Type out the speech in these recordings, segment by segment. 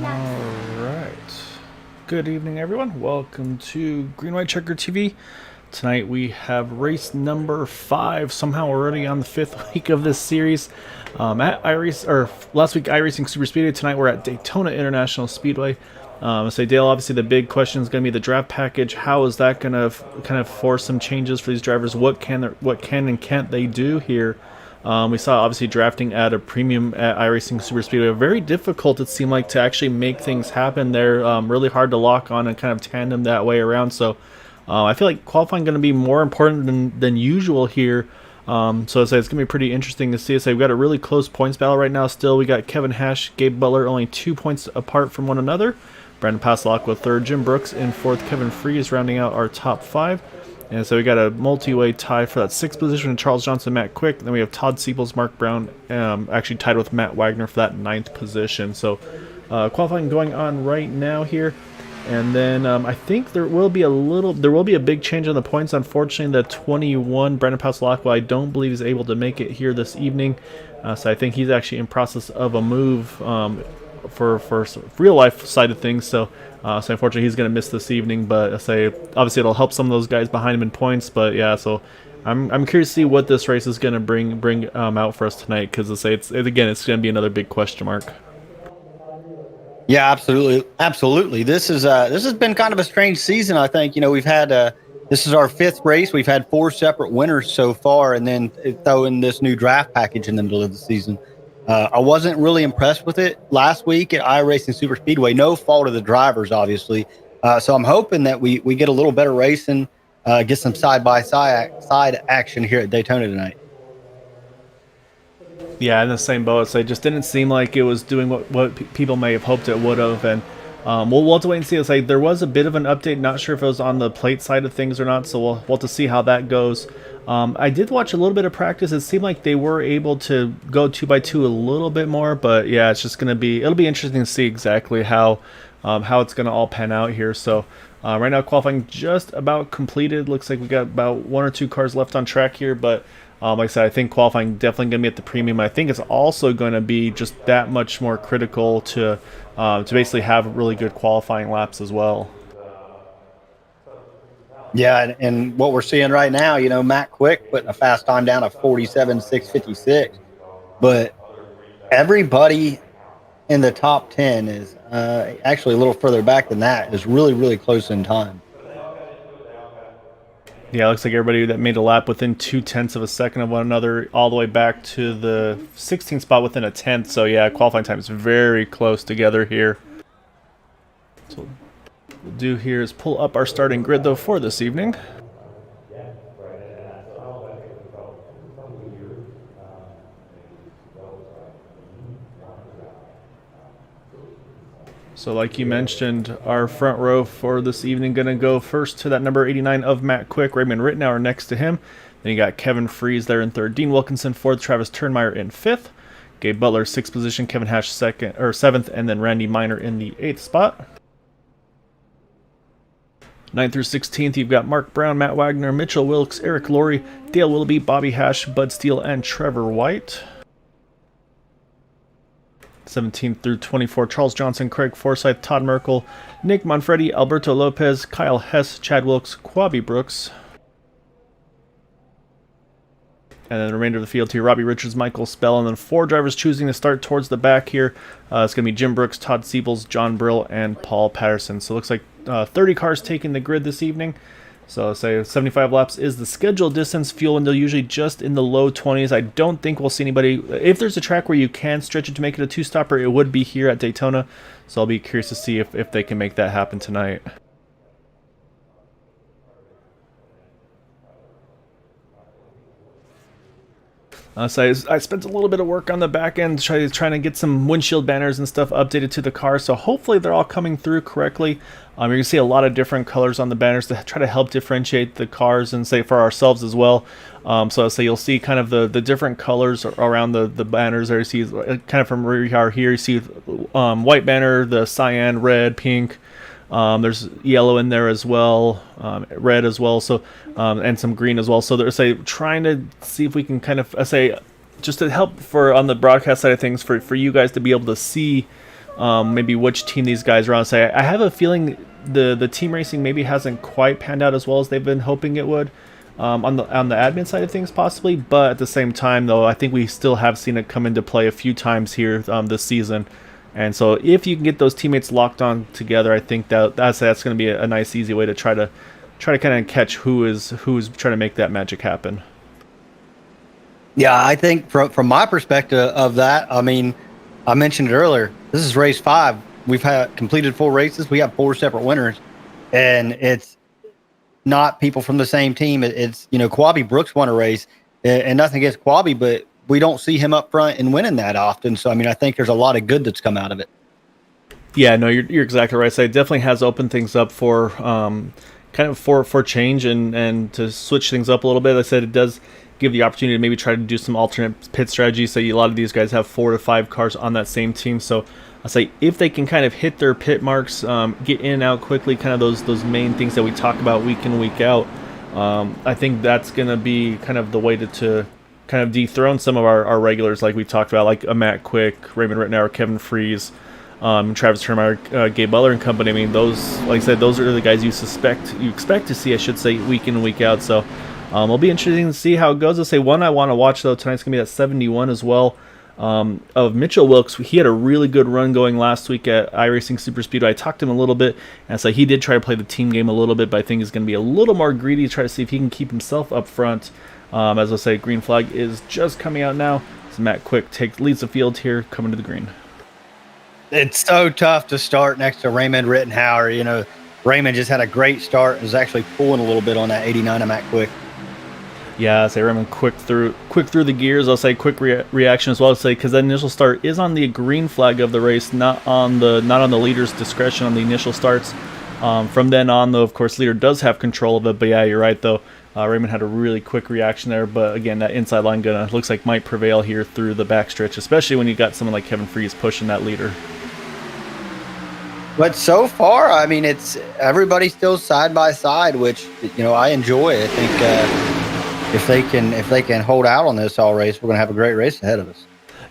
Alright. Good evening, everyone. Welcome to Green White Checker TV. Tonight we have race number 5, somehow already on the 5th week of this series. Last week iRacing Superspeedway. Tonight we're at Daytona International Speedway. So Dale, obviously the big question is going to be the draft package. How is that going to kind of force some changes for these drivers? What can and can't they do here? We saw obviously drafting at a premium at iRacing Superspeedway. Very difficult, it seemed like, to actually make things happen there. Really hard to lock on and kind of tandem that way around. So I feel like qualifying going to be more important than usual here. So it's going to be pretty interesting to see. So we've got a really close points battle right now still. We got Kevin Hash, Gabe Butler only 2 points apart from one another. Brandon Paslock with 3rd, Jim Brooks in 4th, Kevin Freeze rounding out our top 5. And so we got a multi-way tie for that 6th position, Charles Johnson, Matt Quick. Then we have Todd Siepels, Mark Brown, actually tied with Matt Wagner for that 9th position. So qualifying going on right now here. And then I think there will be a big change on the points. Unfortunately, the 21 Brandon Paslock, I don't believe is able to make it here this evening. So I think he's actually in process of a move for real life side of things. So unfortunately he's going to miss this evening, but obviously it'll help some of those guys behind him in points. But yeah, so I'm curious to see what this race is going to bring out for us tonight, because it's going to be another big question mark. Yeah, absolutely. This has been kind of a strange season. I think we've had this is our 5th race. We've had 4 separate winners so far, and then throw in this new draft package in the middle of the season. I wasn't really impressed with it last week at iRacing Superspeedway. No fault of the drivers, obviously. So I'm hoping that we get a little better racing, get some side-by-side action here at Daytona tonight. Yeah, in the same boat. So it just didn't seem like it was doing what people may have hoped it would have. And we'll have to wait and see. It's like there was a bit of an update. Not sure if it was on the plate side of things or not. So we'll have to see how that goes. I did watch a little bit of practice. It seemed like they were able to go 2x2 a little bit more, but yeah, it's just going to be, it'll be interesting to see exactly how it's going to all pan out here. So right now qualifying just about completed. Looks like we got about 1 or 2 cars left on track here, but like I said, I think qualifying definitely going to be at the premium. I think it's also going to be just that much more critical to basically have really good qualifying laps as well. Yeah, and what we're seeing right now, Matt Quick putting a fast time down of 47.656, but everybody in the top 10 is actually a little further back than that, is really, really close in time. Yeah, it looks like everybody that made a lap within 2/10 of a second of one another, all the way back to the 16th spot within a tenth. So yeah, qualifying time is very close together here. So what we'll do here is pull up our starting grid though for this evening. So like you mentioned, our front row for this evening going to go first to that number 89 of Matt Quick, Raymond Rittenauer next to him. Then you got Kevin Freeze there in third, Dean Wilkinson fourth, Travis Turnmeyer in fifth, Gabe Butler sixth position, Kevin Hash second or seventh, and then Randy Miner in the eighth spot. 9th through 16th, you've got Mark Brown, Matt Wagner, Mitchell Wilkes, Eric Laurie, Dale Willoughby, Bobby Hash, Bud Steele, and Trevor White. 17th through 24, Charles Johnson, Craig Forsyth, Todd Merkel, Nick Manfredi, Alberto Lopez, Kyle Hess, Chad Wilkes, Quabi Brooks. And then the remainder of the field here, Robbie Richards, Michael Spell, and then 4 drivers choosing to start towards the back here. It's going to be Jim Brooks, Todd Siebels, John Brill, and Paul Patterson. So it looks like 30 cars taking the grid this evening. So say 75 laps is the scheduled distance. Fuel window usually just in the low 20s. I don't think we'll see anybody. If there's a track where you can stretch it to make it a two-stopper, it would be here at Daytona. So I'll be curious to see if they can make that happen tonight. So I spent a little bit of work on the back end trying to get some windshield banners and stuff updated to the car. So hopefully they're all coming through correctly. You're going to see a lot of different colors on the banners to try to help differentiate the cars and say for ourselves as well. So you'll see kind of the different colors around the banners there. You see kind of from where you are here, you see white banner, the cyan, red, pink. There's yellow in there as well, red as well, so and some green as well. So they're trying to see if we can kind of just to help for on the broadcast side of things for you guys to be able to see maybe which team these guys are on. I have a feeling the team racing maybe hasn't quite panned out as well as they've been hoping it would on the admin side of things possibly, but at the same time though I think we still have seen it come into play a few times here this season. And so if you can get those teammates locked on together, I think that's going to be a nice, easy way to try to kind of catch who's trying to make that magic happen. Yeah, I think from my perspective of that, I mean, I mentioned it earlier. This is race 5. We've had completed 4 races. We have 4 separate winners, and it's not people from the same team. It's Quabi Brooks won a race, and nothing against Quabi, but we don't see him up front and winning that often. So, I mean, I think there's a lot of good that's come out of it. Yeah, no, you're exactly right. So it definitely has opened things up for kind of for change and to switch things up a little bit. I said it does give the opportunity to maybe try to do some alternate pit strategies. So a lot of these guys have 4 to 5 cars on that same team. So I say if they can kind of hit their pit marks, get in and out quickly, kind of those main things that we talk about week in, week out, I think that's going to be kind of the way to kind of dethrone some of our regulars like we talked about, like Matt Quick, Raymond Rittenauer, Kevin Freeze, Travis Turnmeyer, Gabe Butler and company. I mean, those, like I said, those are the guys you expect to see, I should say, week in and week out. So it'll be interesting to see how it goes. I'll say one I want to watch though tonight's gonna be that 71 as well of Mitchell Wilkes. He had a really good run going last week at iRacing Superspeedway. I talked to him a little bit, and so he did try to play the team game a little bit, but I think he's going to be a little more greedy to try to see if he can keep himself up front. As I say, green flag is just coming out now. So Matt Quick leads the field here, coming to the green. It's so tough to start next to Raymond Rittenauer. Raymond just had a great start. Was actually pulling a little bit on that 89 of Matt Quick. Yeah, I'll say Raymond quick through the gears. I'll say quick reaction as well. I'll say because that initial start is on the green flag of the race, not on the leader's discretion on the initial starts. From then on, though, of course, leader does have control of it. But yeah, you're right though. Raymond had a really quick reaction there, but again, that inside line looks like might prevail here through the backstretch, especially when you got someone like Kevin Freeze pushing that leader. But so far, I mean, it's everybody still side by side, which I enjoy. I think if they can hold out on this all race, we're going to have a great race ahead of us.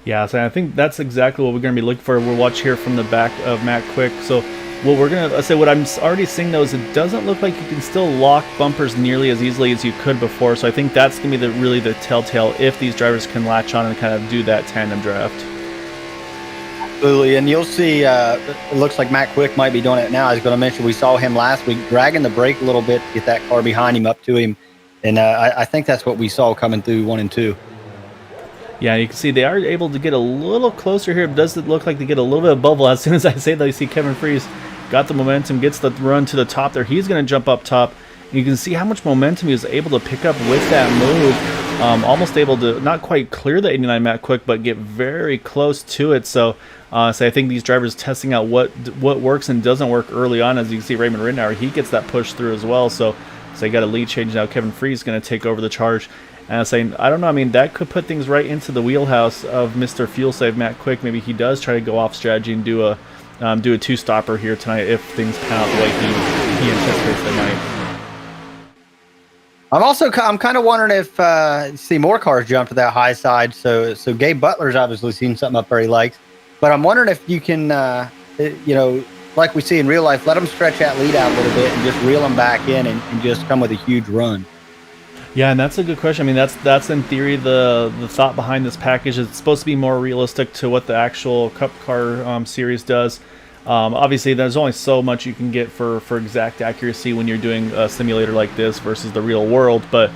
Yeah, so I think that's exactly what we're going to be looking for. We'll watch here from the back of Matt Quick. So Well, we're gonna I say what I'm already seeing though is it doesn't look like you can still lock bumpers nearly as easily as you could before. So I think that's gonna be really the telltale if these drivers can latch on and kind of do that tandem draft. Absolutely, and you'll see. It looks like Matt Quick might be doing it now. I was going to mention we saw him last week dragging the brake a little bit to get that car behind him up to him, and I think that's what we saw coming through 1 and 2. Yeah, you can see they are able to get a little closer here. It does look like they get a little bit of bubble. As soon as I say that, you see Kevin Freeze got the momentum, gets the run to the top there. He's going to jump up top. You can see how much momentum he was able to pick up with that move. Almost able to not quite clear the 89 Matt Quick, but get very close to it. So I think these drivers testing out what works and doesn't work early on. As you can see, Raymond Rittenauer, he gets that push through as well. So you got a lead change now. Kevin Freeze is going to take over the charge. And I was saying, I don't know, I mean, that could put things right into the wheelhouse of Mr. Fuel Save Matt Quick. Maybe he does try to go off strategy and do a two-stopper here tonight if things pan out the way he anticipates they might. I'm kind of wondering if see more cars jump to that high side. So Gabe Butler's obviously seen something up there he likes, but I'm wondering if you can, like we see in real life, let them stretch that lead out a little bit and just reel them back in and just come with a huge run. Yeah, and that's a good question. I mean, that's in theory the thought behind this package. It's supposed to be more realistic to what the actual Cup Car series does. Obviously, there's only so much you can get for exact accuracy when you're doing a simulator like this versus the real world. But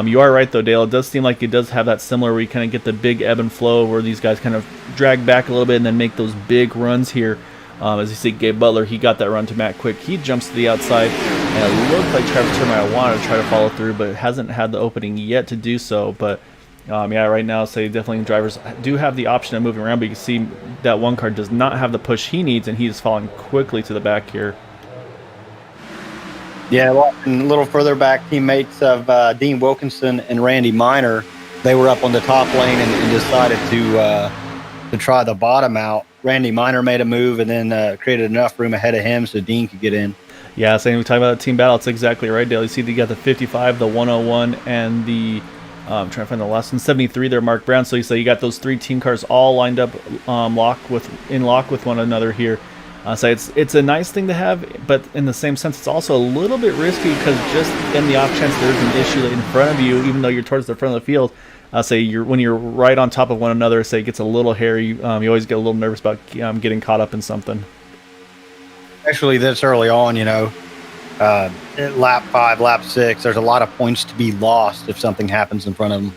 you are right, though, Dale. It does seem like it does have that similar where you kind of get the big ebb and flow where these guys kind of drag back a little bit and then make those big runs here. As you see, Gabe Butler, he got that run to Matt Quick. He jumps to the outside, and it looked like Travis Termeyer wanted to try to follow through, but hasn't had the opening yet to do so. But yeah, right now, say definitely drivers do have the option of moving around, but you can see that one car does not have the push he needs, and he's falling quickly to the back here. Yeah, well, and a little further back, teammates of Dean Wilkinson and Randy Miner, they were up on the top lane and decided to try the bottom out. Randy Miner made a move and then created enough room ahead of him so Dean could get in. Yeah, same. We talk about the team battle. It's exactly right, Dale. You see, you got the 55, the 101, and the trying to find the last one, 73 there, Mark Brown. So you got those three team cars all lined up, in lock with one another here. So it's a nice thing to have, but in the same sense, it's also a little bit risky because just in the off chance there's an issue in front of you, even though you're towards the front of the field. When you're right on top of one another, it gets a little hairy. You always get a little nervous about getting caught up in something. Especially this early on, lap 5, lap 6, there's a lot of points to be lost if something happens in front of them.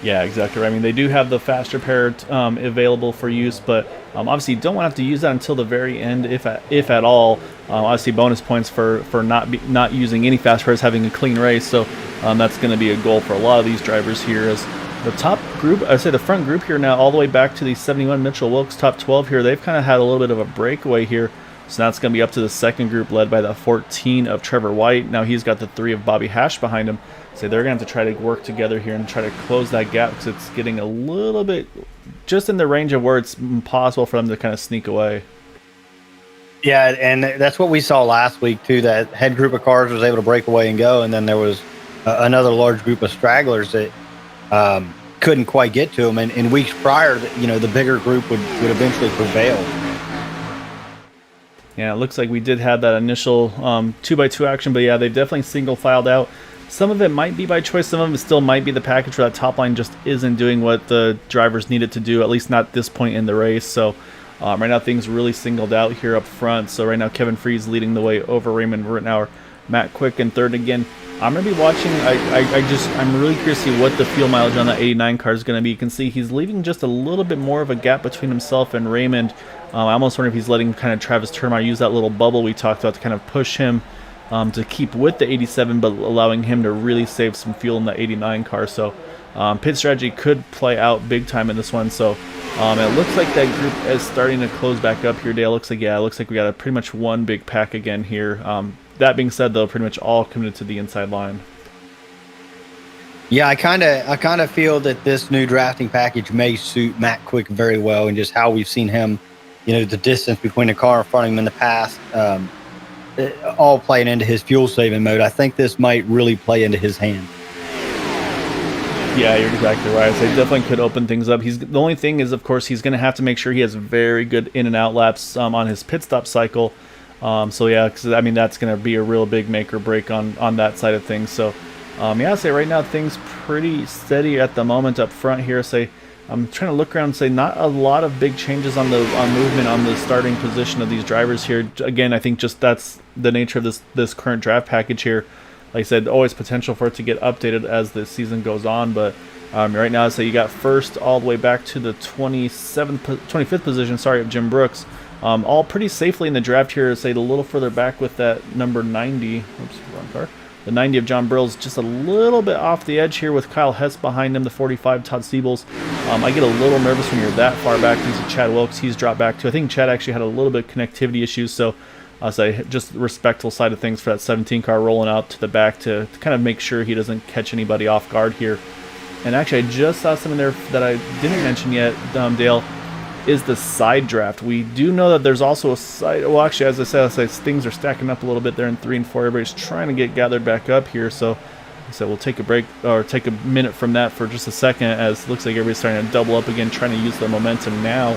Yeah, exactly right. I mean, they do have the fast repair available for use, but obviously you don't want to have to use that until the very end, if at all. Obviously, bonus points for not using any fast repairs, having a clean race. So that's going to be a goal for a lot of these drivers here. As the top group, I say the front group here now, all the way back to the 71 Mitchell Wilkes top 12 here, they've kind of had a little bit of a breakaway here. So now it's going to be up to the second group led by the 14 of Trevor White. Now he's got the 3 of Bobby Hash behind him. So they're going to have to try to work together here and try to close that gap because it's getting a little bit just in the range of where it's impossible for them to kind of sneak away. Yeah, and that's what we saw last week too. That head group of cars was able to break away and go, and then there was another large group of stragglers that couldn't quite get to them. And in weeks prior, the bigger group would eventually prevail. Yeah, it looks like we did have that initial 2x2 action, but yeah, they've definitely single filed out. Some of it might be by choice, some of it still might be the package where that top line just isn't doing what the drivers need it to do, at least not at this point in the race. So right now things really singled out here up front. So right now Kevin Freeze leading the way over Raymond Rittenauer, Matt Quick in third again. I'm going to be watching. I'm really curious to see what the fuel mileage on that 89 car is going to be. You can see he's leaving just a little bit more of a gap between himself and Raymond. I almost wonder if he's letting kind of Travis Termeyer use that little bubble we talked about to kind of push him to keep with the 87, but allowing him to really save some fuel in the 89 car. So pit strategy could play out big time in this one. So it looks like that group is starting to close back up here, Dale. It looks like we got a pretty much one big pack again here. That being said, though, pretty much all committed to the inside line. Yeah, I kind of feel that this new drafting package may suit Matt Quick very well, and just how we've seen him, the distance between the car in front of him in the past, all playing into his fuel saving mode. I think this might really play into his hand. Yeah, you're exactly right. So it definitely could open things up. The only thing is, of course, he's going to have to make sure he has very good in and out laps on his pit stop cycle. So yeah, because I mean that's going to be a real big make or break on that side of things. So yeah, I'd say right now things pretty steady at the moment up front here. Say I'm trying to look around and say not a lot of big changes on the movement on the starting position of these drivers here. Again, I think just that's the nature of this current draft package here. Like I said, always potential for it to get updated as the season goes on, but right now, I'd say you got first all the way back to the 25th position, sorry, of Jim Brooks. All pretty safely in the draft here, say a little further back with that number 90. Oops, wrong car. The 90 of John Brill's just a little bit off the edge here with Kyle Hess behind him, the 45, Todd Siebels. I get a little nervous when you're that far back. These are Chad Wilkes, he's dropped back too. I think Chad actually had a little bit of connectivity issues, so I'll say just the respectful side of things for that 17 car rolling out to the back to kind of make sure he doesn't catch anybody off guard here. And actually, I just saw something there that I didn't mention yet, Dale, is the side draft. We do know that there's also a side... Well, actually, as I said, things are stacking up a little bit there in 3 and 4. Everybody's trying to get gathered back up here. So we'll take a break, or take a minute from that for just a second, as it looks like everybody's starting to double up again, trying to use the momentum now,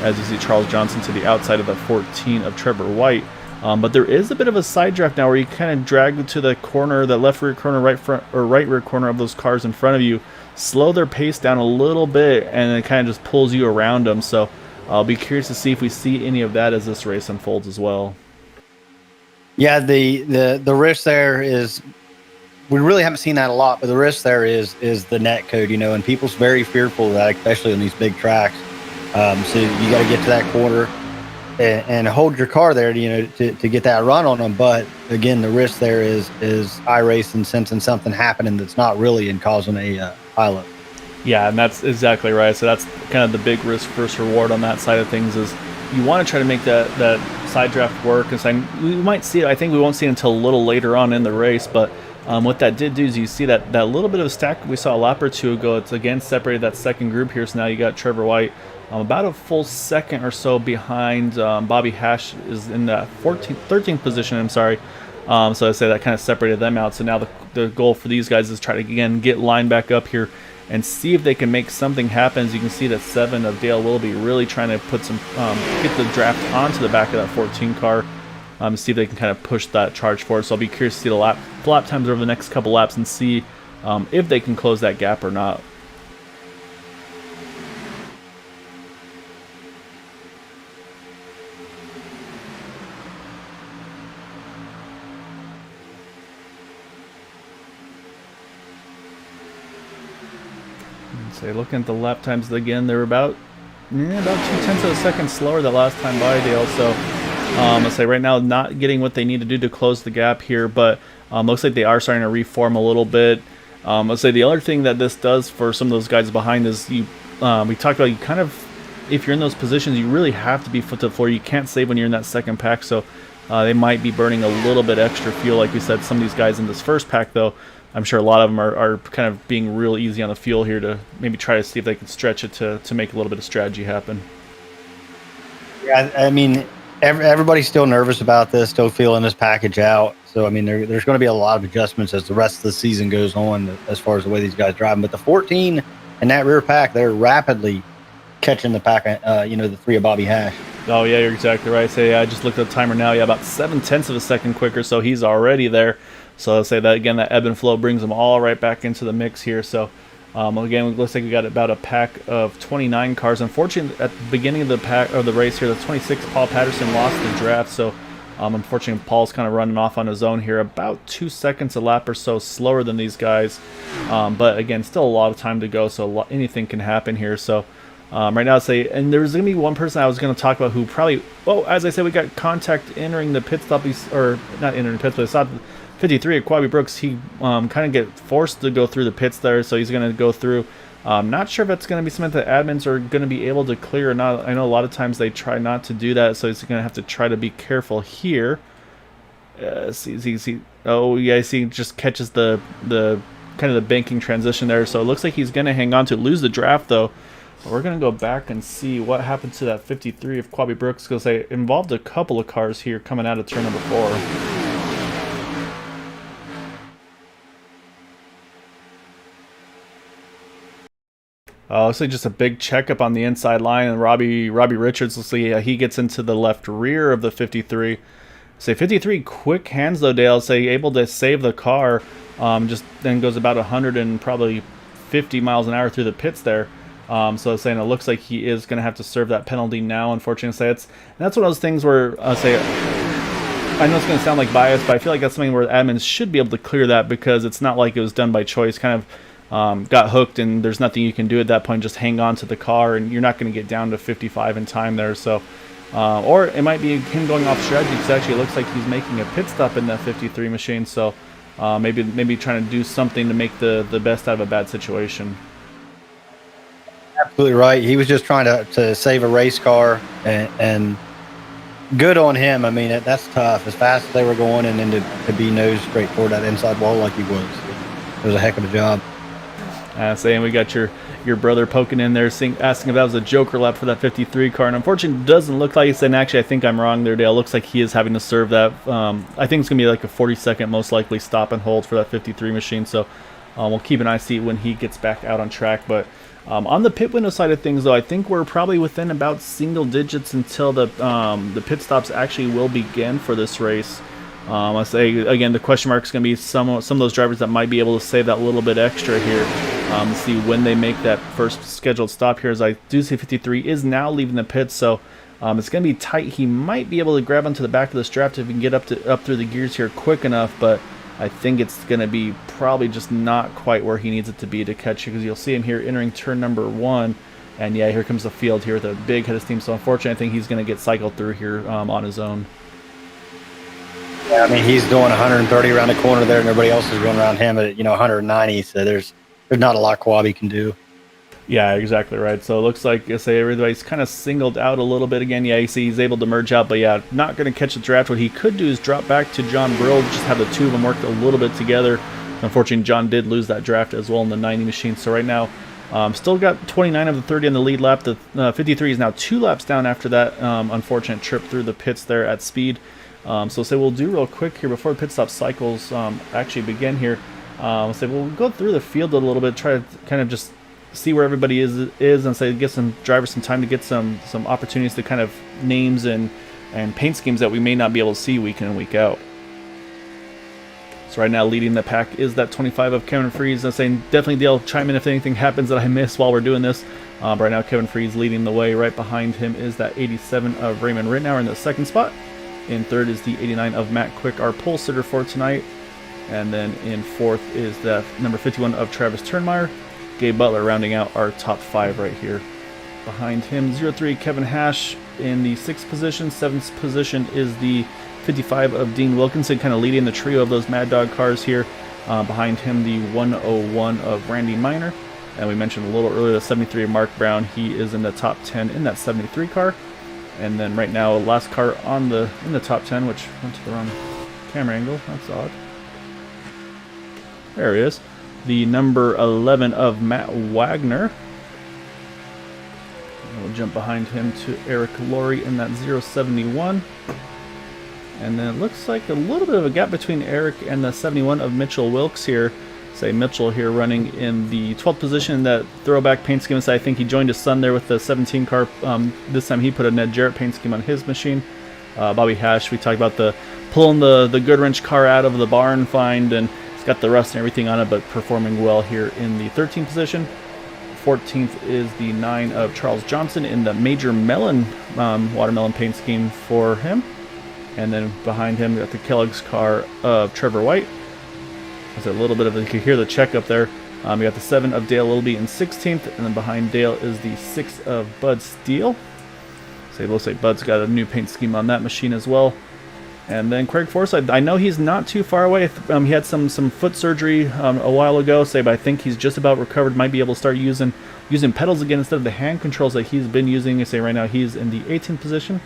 as you see Charles Johnson to the outside of the 14 of Trevor White. But there is a bit of a side draft now where you kind of drag to the corner, the left rear corner, right front, or right rear corner of those cars in front of you, slow their pace down a little bit, and it kind of just pulls you around them. So I'll be curious to see if we see any of that as this race unfolds as well. Yeah, the risk there is, we really haven't seen that a lot, but the risk there is the net code, and people's very fearful of that, especially on these big tracks. So you got to get to that corner and hold your car there, to get that run on them. But again, the risk there is iRacing sensing something happening that's not really and causing a pilot. Yeah, and that's exactly right. So that's kind of the big risk versus reward on that side of things, is you want to try to make that side draft work. And we might see it. I think we won't see it until a little later on in the race, but what that did do is you see that little bit of a stack we saw a lap or two ago. It's again separated that second group here. So now you got Trevor White about a full second or so behind. Bobby Hash is in that 13th position. I'm sorry. So I say that kind of separated them out. So now the goal for these guys is try to again get lined back up here and see if they can make something happen. As you can see, that 7 of Dale Willoughby really trying to put some get the draft onto the back of that 14 car. See if they can kind of push that charge forward. So I'll be curious to see the lap times over the next couple laps and see if they can close that gap or not. So looking at the lap times again, they're about 2/10 of a second slower the last time by, Dale. So let's say right now not getting what they need to do to close the gap here, but looks like they are starting to reform a little bit. Let's say the other thing that this does for some of those guys behind is we talked about, you kind of, if you're in those positions, you really have to be foot to the floor. You can't save when you're in that second pack, so they might be burning a little bit extra fuel. Like we said, some of these guys in this first pack, though, I'm sure a lot of them are kind of being real easy on the fuel here to maybe try to see if they can stretch it to make a little bit of strategy happen. Yeah, I mean, everybody's still nervous about this, still feeling this package out. So, I mean, there's going to be a lot of adjustments as the rest of the season goes on as far as the way these guys drive. But the 14 and that rear pack, they're rapidly catching the pack, the 3 of Bobby Hash. Oh, yeah, you're exactly right. So, yeah, I just looked at the timer now. Yeah, about 7/10 of a second quicker, so he's already there. So I'll say that again, that ebb and flow brings them all right back into the mix here. So again, it looks like we got about a pack of 29 cars. Unfortunately, at the beginning of the race here, the 26 Paul Patterson lost the draft. So unfortunately, Paul's kind of running off on his own here, about 2 seconds a lap or so slower than these guys. But again, still a lot of time to go, so anything can happen here. So right now, and there's going to be one person I was going to talk about who probably, as I said, we got contact entering the pit stop, or not entering the pit, but it's not 53 at Quabi Brooks. He kind of get forced to go through the pits there, so he's going to go through. Not sure if it's going to be something that admins are going to be able to clear or not. I know a lot of times they try not to do that, so he's going to have to try to be careful here. See. Oh, yeah, I see. Just catches the kind of the banking transition there, so it looks like he's going to hang on to it, lose the draft though. But we're going to go back and see what happened to that 53 of Quabi Brooks, because they involved a couple of cars here coming out of turn number 4. Looks like just a big checkup on the inside line, and Robbie Richards, let's see, he gets into the left rear of the 53. Say 53 quick hands though, Dale. Say able to save the car. Just then goes about 100 and probably 50 miles an hour through the pits there. So saying it looks like he is going to have to serve that penalty now. Unfortunately, say that's one of those things where say I know it's going to sound like bias, but I feel like that's something where admins should be able to clear that, because it's not like it was done by choice. Kind of got hooked, and there's nothing you can do at that point. Just hang on to the car, and you're not going to get down to 55 in time there. So. Or it might be him going off strategy, because actually it looks like he's making a pit stop in that 53 machine. So maybe trying to do something to make the best out of a bad situation. Absolutely right. He was just trying to save a race car, and good on him. I mean, that's tough. As fast as they were going, and then to be nose straight toward that inside wall like he was. It was a heck of a job. Saying we got your brother poking in there, asking if that was a joker lap for that 53 car, and unfortunately it doesn't look like it. And actually I think I'm wrong there, Dale. Looks like he is having to serve that. I think it's going to be like a 40-second most likely stop and hold for that 53 machine, so we'll keep an eye see when he gets back out on track. But on the pit window side of things, though, I think we're probably within about single digits until the pit stops actually will begin for this race. I say again, the question mark is going to be some of those drivers that might be able to save that little bit extra here. See when they make that first scheduled stop here. As I do see 53 is now leaving the pits, so it's going to be tight. He might be able to grab onto the back of this draft if he can get up through the gears here quick enough, but I think it's going to be probably just not quite where he needs it to be to catch you, because you'll see him here entering turn number 1. And yeah, here comes the field here with a big head of steam. So unfortunately, I think he's going to get cycled through here on his own. Yeah, I mean, he's doing 130 around the corner there, and everybody else is going around him at 190. So there's not a lot Quabi can do. Yeah, exactly right. So it looks like, I say, everybody's kind of singled out a little bit again. Yeah, you see he's able to merge out, but yeah, not going to catch the draft. What he could do is drop back to John Brill, just have the two of them work a little bit together. Unfortunately, John did lose that draft as well in the 90 machine. So right now, still got 29 of the 30 on the lead lap. The 53 is now 2 laps down after that unfortunate trip through the pits there at speed. So say we'll do real quick here before the pit stop cycles actually begin here. So we'll go through the field a little bit, try to kind of just see where everybody is, and say give some drivers some time to get some opportunities to kind of names and paint schemes that we may not be able to see week in and week out. So right now leading the pack is that 25 of Kevin Freeze. I'm saying definitely Dale, chime in if anything happens that I miss while we're doing this. Right now Kevin Freeze leading the way. Right behind him is that 87 of Raymond Rittenauer in the second spot. In third is the 89 of Matt Quick, our pole sitter for tonight. And then in fourth is the number 51 of Travis Turnmeyer. Gabe Butler rounding out our top 5 right here. Behind him, 03 Kevin Hash in the 6th position. 7th position is the 55 of Dean Wilkinson, kind of leading the trio of those Mad Dog cars here. Behind him, the 101 of Randy Miner. And we mentioned a little earlier the 73 of Mark Brown. He is in the top 10 in that 73 car. And then right now, last car in the top 10, which went to the wrong camera angle. That's odd. There he is. The number 11 of Matt Wagner. And we'll jump behind him to Eric Laurie in that 071. And then it looks like a little bit of a gap between Eric and the 71 of Mitchell Wilkes here. Say Mitchell here running in the 12th position, that throwback paint scheme. So I think he joined his son there with the 17 car. This time he put a Ned Jarrett paint scheme on his machine. Bobby Hash, we talked about pulling the Goodwrench car out of the barn find, and it's got the rust and everything on it, but performing well here in the 13th position. 14th is the 9 of Charles Johnson in the Major Melon watermelon paint scheme for him. And then behind him, we got the Kellogg's car of Trevor White. There's a little bit of, you can hear the check up there. We got the 7 of Dale Littleby in 16th, and then behind Dale is the 6 of Bud Steele. So it looks like Bud's got a new paint scheme on that machine as well. And then Craig Forsyth, I know he's not too far away. He had some foot surgery a while ago, but I think he's just about recovered. Might be able to start using pedals again instead of the hand controls that he's been using. Right now he's in the 18th position.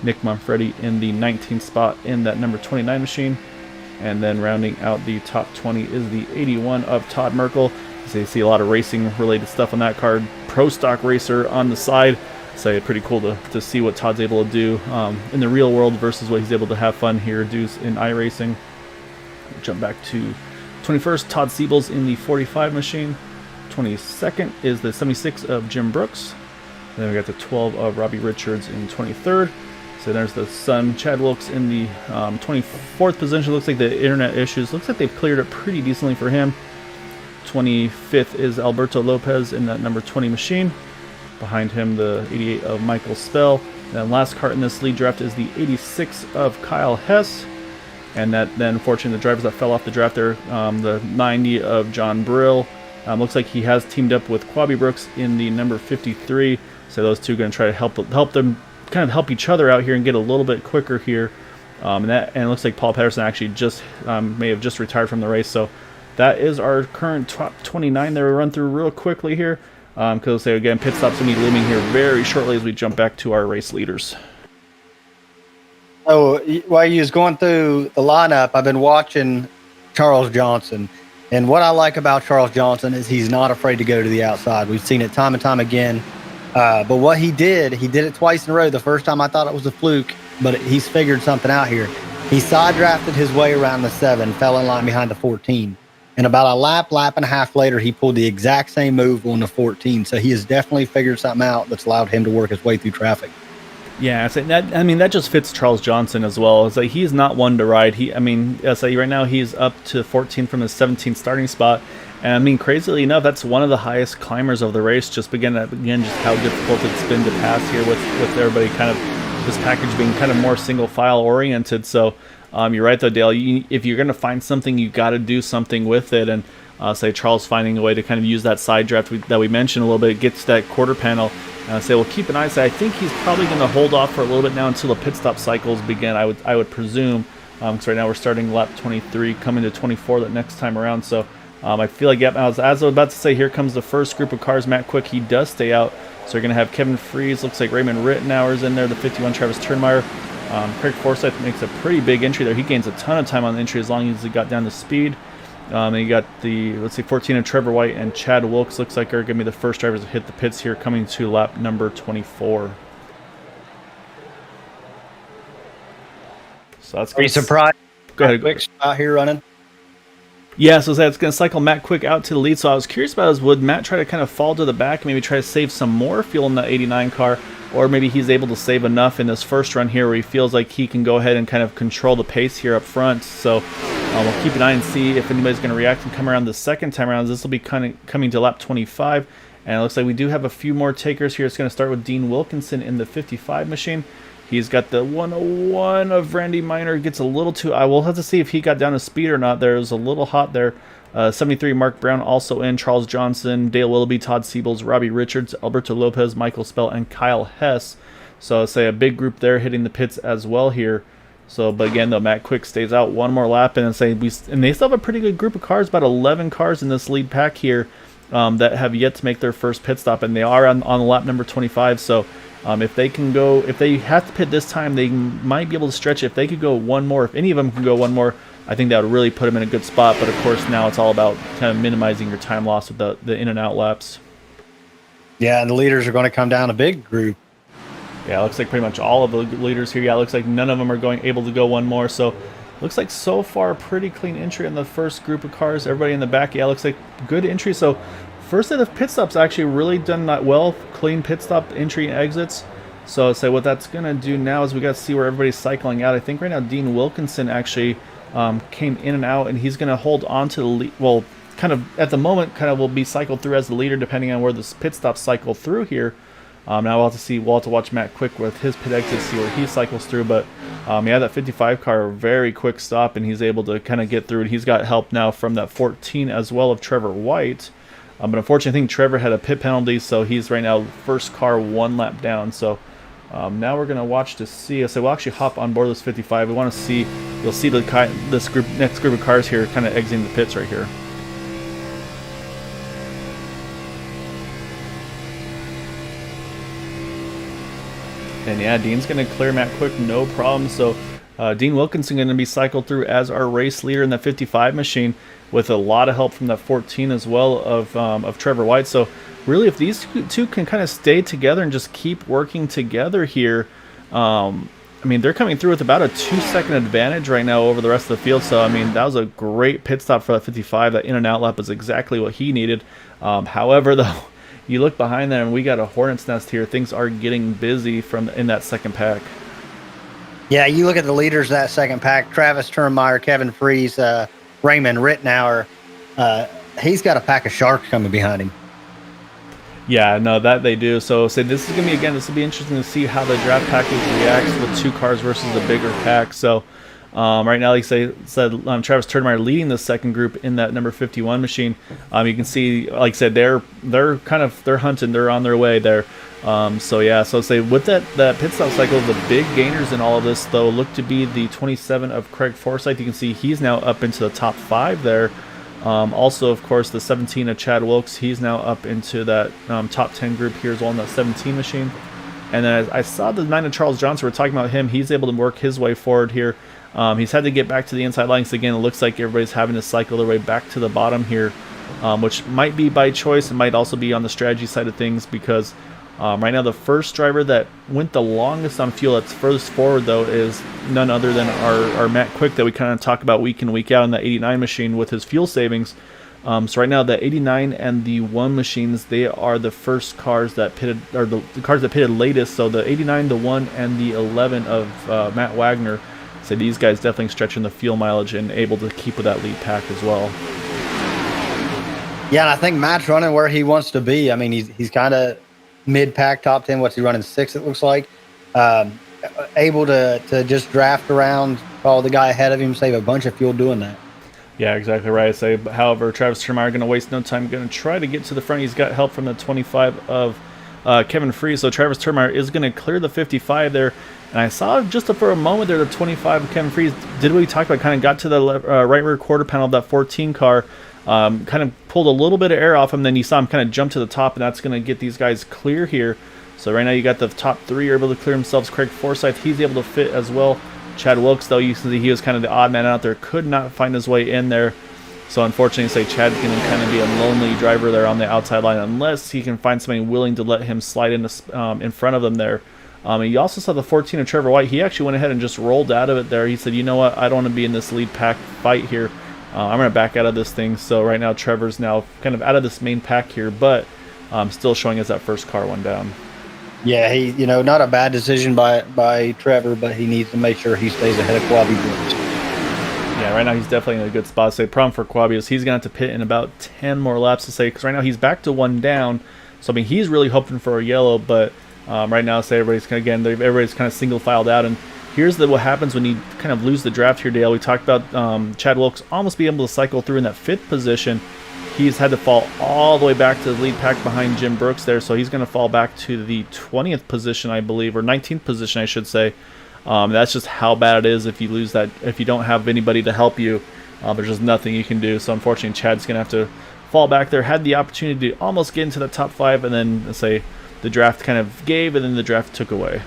Nick Manfredi in the 19th spot in that number 29 machine. And then rounding out the top 20 is the 81 of Todd Merkel. So you see a lot of racing related stuff on that card. Pro stock racer on the side. So pretty cool to see what Todd's able to do in the real world versus what he's able to have fun here do in iRacing. Jump back to 21st, Todd Siebels in the 45 machine. 22nd is the 76 of Jim Brooks. And then we got the 12 of Robbie Richards in 23rd. So there's the Sun. Chad Wilkes in the 24th position. Looks like the internet issues. Looks like they've cleared it pretty decently for him. 25th is Alberto Lopez in that number 20 machine. Behind him, the 88 of Michael Spell. And then last car in this lead draft is the 86 of Kyle Hess. And that then, fortunately, the drivers that fell off the draft there, the 90 of John Brill. Looks like he has teamed up with Quabi Brooks in the number 53. So those two are going to try to help them kind of help each other out here and get a little bit quicker here. And it looks like Paul Patterson actually just may have just retired from the race. So that is our current top 29 that we run through real quickly here. Because again, pit stops going to be looming here very shortly as we jump back to our race leaders. So while you was going through the lineup, I've been watching Charles Johnson. And what I like about Charles Johnson is he's not afraid to go to the outside. We've seen it time and time again. But what he did it twice in a row. The first time I thought it was a fluke, but he's figured something out here. He side drafted his way around the 7, fell in line behind the 14. And about a lap and a half later, he pulled the exact same move on the 14. So he has definitely figured something out that's allowed him to work his way through traffic. Yeah, that just fits Charles Johnson as well. It's like he's not one to ride. Right now he's up to 14 from his 17th starting spot. And crazily enough, that's one of the highest climbers of the race. Just again, just how difficult it's been to pass here with everybody kind of this package being kind of more single file oriented. So you're right though, Dale. If you're going to find something, you got to do something with it. And say Charles finding a way to kind of use that side draft that we mentioned a little bit, gets that quarter panel. Well, keep an eye. I think he's probably going to hold off for a little bit now until the pit stop cycles begin. I would presume. Because right now we're starting lap 23, coming to 24 that next time around. So I feel like, yep, as I was about to say, here comes the first group of cars. Matt Quick, he does stay out. So you're going to have Kevin Freeze, looks like Raymond Rittenauer's in there, the 51 Travis Turnmeyer. Craig Forsyth makes a pretty big entry there. He gains a ton of time on the entry as long as he got down to speed. And you got the, 14 of Trevor White and Chad Wilkes, looks like are going to be the first drivers to hit the pits here, coming to lap number 24. So that's Are you surprised? Go ahead. Quick's out here running. Yeah, so it's going to cycle Matt Quick out to the lead. So I was curious about would Matt try to kind of fall to the back, maybe try to save some more fuel in the 89 car, or maybe he's able to save enough in this first run here where he feels like he can go ahead and kind of control the pace here up front. So we'll keep an eye and see if anybody's going to react and come around the second time around. This will be kind of coming to lap 25, and it looks like we do have a few more takers here. It's going to start with Dean Wilkinson in the 55 machine. He's got the 101 of Randy Miner. Gets a little too... I will have to see if he got down to speed or not. There was a little hot there. 73, Mark Brown also in. Charles Johnson, Dale Willoughby, Todd Siebels, Robbie Richards, Alberto Lopez, Michael Spell, and Kyle Hess. So I'll say a big group there hitting the pits as well here. So, but again, though, Matt Quick stays out one more lap, and they still have a pretty good group of cars, about 11 cars in this lead pack here that have yet to make their first pit stop, and they are on lap number 25. So if they have to pit this time, they might be able to stretch it. If they could go one more, if any of them can go one more, I think that would really put them in a good spot. But of course, now it's all about kind of minimizing your time loss with the in and out laps. Yeah, and the leaders are going to come down a big group. Yeah, it looks like pretty much all of the leaders here. Yeah, it looks like none of them are able to go one more. So looks like so far pretty clean entry in the first group of cars. Everybody in the back, yeah, looks like good entry. So first set of pit stops actually really done that well. Clean pit stop entry and exits. So I'd say what that's going to do now is we got to see where everybody's cycling out. I think right now Dean Wilkinson actually came in and out, and he's going to hold on to the lead. Well, kind of at the moment, kind of will be cycled through as the leader depending on where this pit stops cycle through here. Now we'll have to watch Matt Quick with his pit exit, see where he cycles through. But yeah, that 55 car, very quick stop, and he's able to kind of get through. And he's got help now from that 14 as well of Trevor White. But unfortunately, I think Trevor had a pit penalty, so he's right now first car one lap down. So now we're going to watch to see. So we'll actually hop on board this 55. We want to see, you'll see next group of cars here kind of exiting the pits right here. And yeah, Dean's going to clear Matt Quick, no problem. So Dean Wilkinson going to be cycled through as our race leader in the 55 machine, with a lot of help from that 14 as well of Trevor White. So really, if these two can kind of stay together and just keep working together here, they're coming through with about a 2-second advantage right now over the rest of the field. So that was a great pit stop for that 55. That in and out lap was exactly what he needed. However, though, you look behind them, and we got a hornet's nest here. Things are getting busy in that second pack. Yeah, you look at the leaders of that second pack: Travis Turnmeyer, Kevin Freese, Raymond Rittenauer. Uh, he's got a pack of sharks coming behind him. Yeah, no, that they do. So say this is gonna be, again, this will be interesting to see how the draft package reacts with 2 cars versus the bigger pack. So right now, like I said, Travis Turnmeyer leading the second group in that number 51 machine. You can see, like I said, they're hunting, they're on their way there. So yeah, so say with that pit stop cycle, the big gainers in all of this though look to be the 27 of Craig Forsyth. You can see he's now up into the top 5 there. Also, of course, the 17 of Chad Wilkes, he's now up into that top 10 group here as well in that 17 machine. And then I saw the 9 of Charles Johnson. We're talking about him. He's able to work his way forward here. He's had to get back to the inside lines again. It looks like everybody's having to cycle their way back to the bottom here, which might be by choice. It might also be on the strategy side of things because right now the first driver that went the longest on fuel that's furthest forward though is none other than our Matt Quick that we kind of talk about week in week out in the 89 machine with his fuel savings. So right now the 89 and the 1 machines, they are the first cars that pitted, or the cars that pitted latest. So the 89, the 1, and the 11 of Matt Wagner. So these guys definitely stretching the fuel mileage and able to keep with that lead pack as well. Yeah, and I think Matt's running where he wants to be. I mean, he's kind of mid-pack, top 10. What's he running, 6, it looks like. Able to just draft around, follow the guy ahead of him, save a bunch of fuel doing that. Yeah, exactly right. So, however, Travis Turnmeyer going to waste no time, going to try to get to the front. He's got help from the 25 of Kevin Freese. So Travis Turnmeyer is going to clear the 55 there. And I saw just for a moment there, the 25 of Kevin Freese did what we talked about, kind of got to the right rear quarter panel of that 14 car, kind of pulled a little bit of air off him. Then you saw him kind of jump to the top, and that's going to get these guys clear here. So right now you got the top 3 are able to clear themselves. Craig Forsyth, he's able to fit as well. Chad Wilkes, though, you can see he was kind of the odd man out there, could not find his way in there. So unfortunately, say Chad's going to kind of be a lonely driver there on the outside line unless he can find somebody willing to let him slide in front of him there. And you also saw the 14 of Trevor White. He actually went ahead and just rolled out of it there. He said, you know what, I don't want to be in this lead pack fight here. I'm going to back out of this thing. So right now Trevor's now kind of out of this main pack here, but still showing us that first car went down. Yeah, he, not a bad decision by Trevor, but he needs to make sure he stays ahead of Quabi Brooks. Yeah, right now he's definitely in a good spot. So the problem for Quabi is he's going to have to pit in about 10 more laps to say, because right now he's back to 1 down. So I mean, he's really hoping for a yellow, but right now, say everybody's kind of single filed out. And here's what happens when you kind of lose the draft here, Dale. We talked about Chad Wilkes almost being able to cycle through in that 5th position. He's had to fall all the way back to the lead pack behind Jim Brooks there, so he's going to fall back to the 20th position, I believe, or 19th position, I should say. That's just how bad it is if you lose that, if you don't have anybody to help you. There's just nothing you can do. So unfortunately, Chad's going to have to fall back there. Had the opportunity to almost get into the top 5, and then, let's say, the draft kind of gave, and then the draft took away.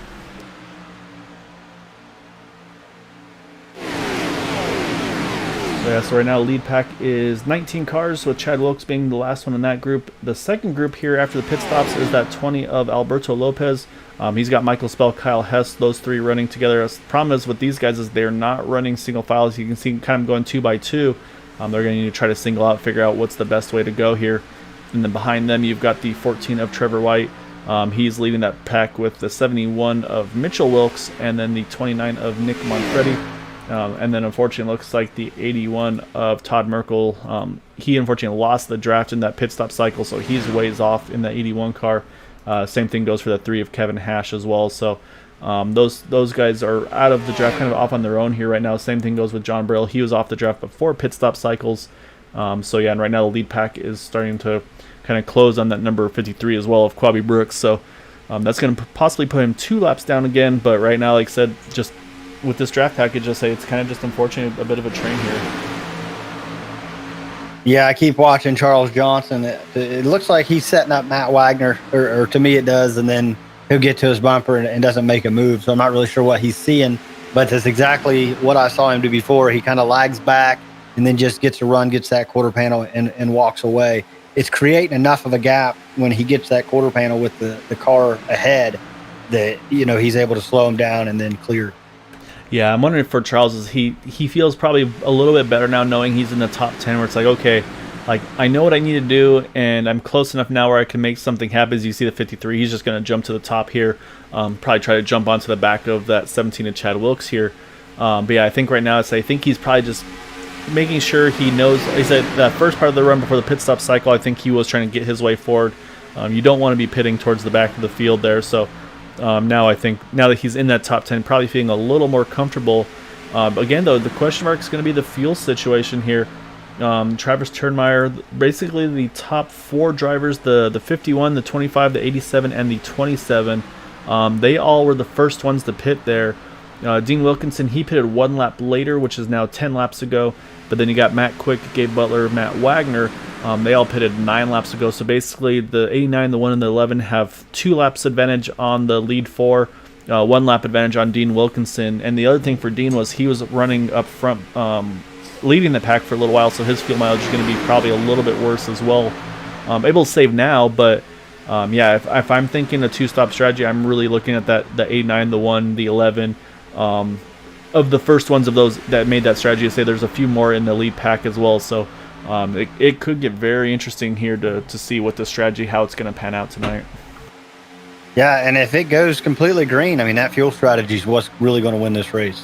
So right now, lead pack is 19 cars, with Chad Wilkes being the last one in that group. The second group here after the pit stops is that 20 of Alberto Lopez. He's got Michael Spell, Kyle Hess, those 3 running together. The problem is with these guys is they're not running single files. You can see kind of going 2 by 2. They're going to need to try to single out, figure out what's the best way to go here. And then behind them, you've got the 14 of Trevor White. He's leading that pack with the 71 of Mitchell Wilkes and then the 29 of Nick Manfredi. And then unfortunately looks like the 81 of Todd Merkel. He unfortunately lost the draft in that pit stop cycle, so he's ways off in the 81 car. Same thing goes for the 3 of Kevin Hash as well. So those guys are out of the draft, kind of off on their own here right now. Same thing goes with John Brill. He was off the draft before pit stop cycles. So yeah, and right now the lead pack is starting to kind of close on that number 53 as well of Quabi Brooks. So that's going to possibly put him 2 laps down again. But right now, like I said, just with this draft package, I say it's kind of just unfortunate, a bit of a train here. Yeah, I keep watching Charles Johnson. It looks like he's setting up Matt Wagner, or to me it does, and then he'll get to his bumper and doesn't make a move. So I'm not really sure what he's seeing, but that's exactly what I saw him do before. He kind of lags back and then just gets a run, gets that quarter panel, and walks away. It's creating enough of a gap when he gets that quarter panel with the car ahead that, he's able to slow him down and then clear. Yeah, I'm wondering if for Charles is he feels probably a little bit better now knowing he's in the top 10, where it's like, okay, like, I know what I need to do, and I'm close enough now where I can make something happen. As you see the 53, he's just going to jump to the top here, probably try to jump onto the back of that 17 of Chad Wilkes here. But yeah, I think right now, I think he's probably just making sure he knows. He said that first part of the run before the pit stop cycle, I think he was trying to get his way forward. You don't want to be pitting towards the back of the field there. So now I think now that he's in that top 10, probably feeling a little more comfortable. Again, though, the question mark is going to be the fuel situation here. Travis Turnmeyer, basically the top 4 drivers, the 51, the 25, the 87, and the 27, they all were the first ones to pit there. Dean Wilkinson, he pitted 1 lap later, which is now 10 laps ago. But then you got Matt Quick, Gabe Butler, Matt Wagner. They all pitted 9 laps ago. So basically the 89, the 1, and the 11 have 2 laps advantage on the lead 4, 1 lap advantage on Dean Wilkinson. And the other thing for Dean was he was running up front, leading the pack for a little while, so his fuel mileage is going to be probably a little bit worse as well. Able to save now, but yeah, if I'm thinking a 2-stop strategy, I'm really looking at the 89, the 1, the 11. Of the first ones of those that made that strategy, to say there's a few more in the lead pack as well. So it could get very interesting here to see what the strategy, how it's going to pan out tonight. Yeah, and if it goes completely green, I mean, that fuel strategy is what's really going to win this race.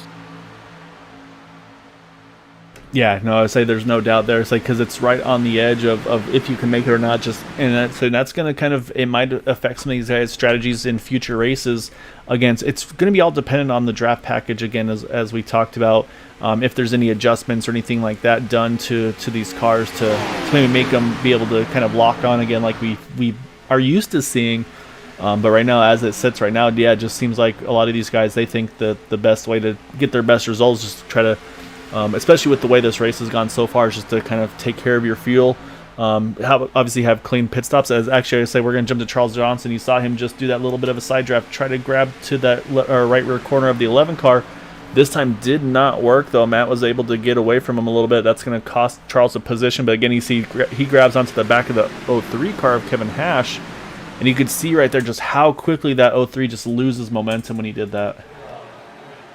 Yeah, no, I say there's no doubt there. It's like, because it's right on the edge of if you can make it or not. That's going to kind of, it might affect some of these guys' strategies in future races. Again, it's going to be all dependent on the draft package again, as we talked about. If there's any adjustments or anything like that done to these cars to maybe make them be able to kind of lock on again, like we are used to seeing. But right now, as it sits right now, yeah, it just seems like a lot of these guys, they think that the best way to get their best results is just to try to, especially with the way this race has gone so far, is just to kind of take care of your fuel. Obviously have clean pit stops. As actually I say, we're going to jump to Charles Johnson. You saw him just do that little bit of a side draft, try to grab to that right rear corner of the 11 car. This time did not work, though. Matt was able to get away from him a little bit. That's going to cost Charles a position. But again, you see he grabs onto the back of the 03 car of Kevin Hash. And you could see right there just how quickly that 03 just loses momentum when he did that.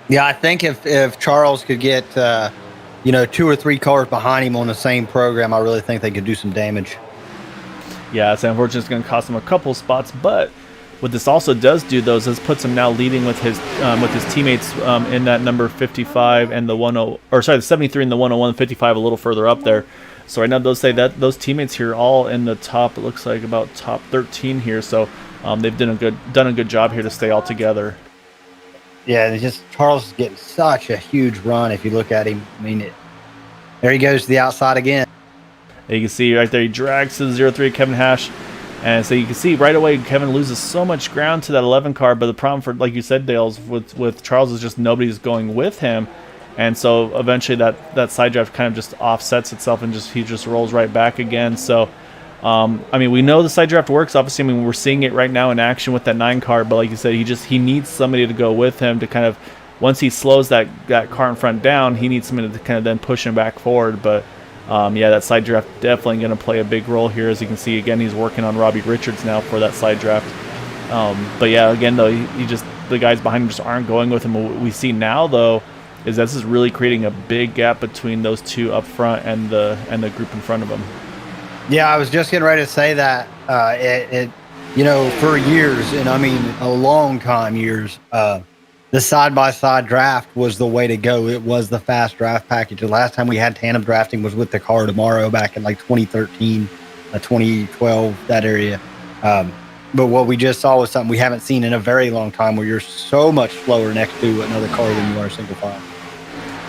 Yeah, I think if Charles could get 2 or 3 cars behind him on the same program, I really think they could do some damage. Yeah, it's unfortunately it's going to cost him a couple spots, but what this also does do, though, is puts him now leading with his teammates in that number 55 and the 73 and the 101, 55 a little further up there. So right now, those say that those teammates here all in the top. It looks like about top 13 here. So they've done a good job here to stay all together. Yeah, Charles is getting such a huge run. If you look at him, I mean, there he goes to the outside again. You can see right there, he drags to the 03 Kevin Hash. And so you can see right away, Kevin loses so much ground to that 11 car. But the problem for, like you said, Dales, with Charles is just nobody's going with him. And so eventually that side draft kind of just offsets itself and he just rolls right back again. So, I mean, we know the side draft works. Obviously, I mean, we're seeing it right now in action with that 9 car. But like you said, he needs somebody to go with him to kind of, once he slows that car in front down, he needs somebody to kind of then push him back forward. But yeah, that side draft definitely going to play a big role here. As you can see, again, he's working on Robbie Richards now for that side draft. But yeah, again, though, the guys behind him just aren't going with him. What we see now, though, is this is really creating a big gap between those 2 up front and the group in front of them. Yeah, I was just getting ready to say that. For years, and I mean a long time, the side-by-side draft was the way to go. It was the fast draft package. The last time we had tandem drafting was with the Car Tomorrow back in like 2013, 2012, that area. But what we just saw was something we haven't seen in a very long time, where you're so much slower next to another car than you are single file.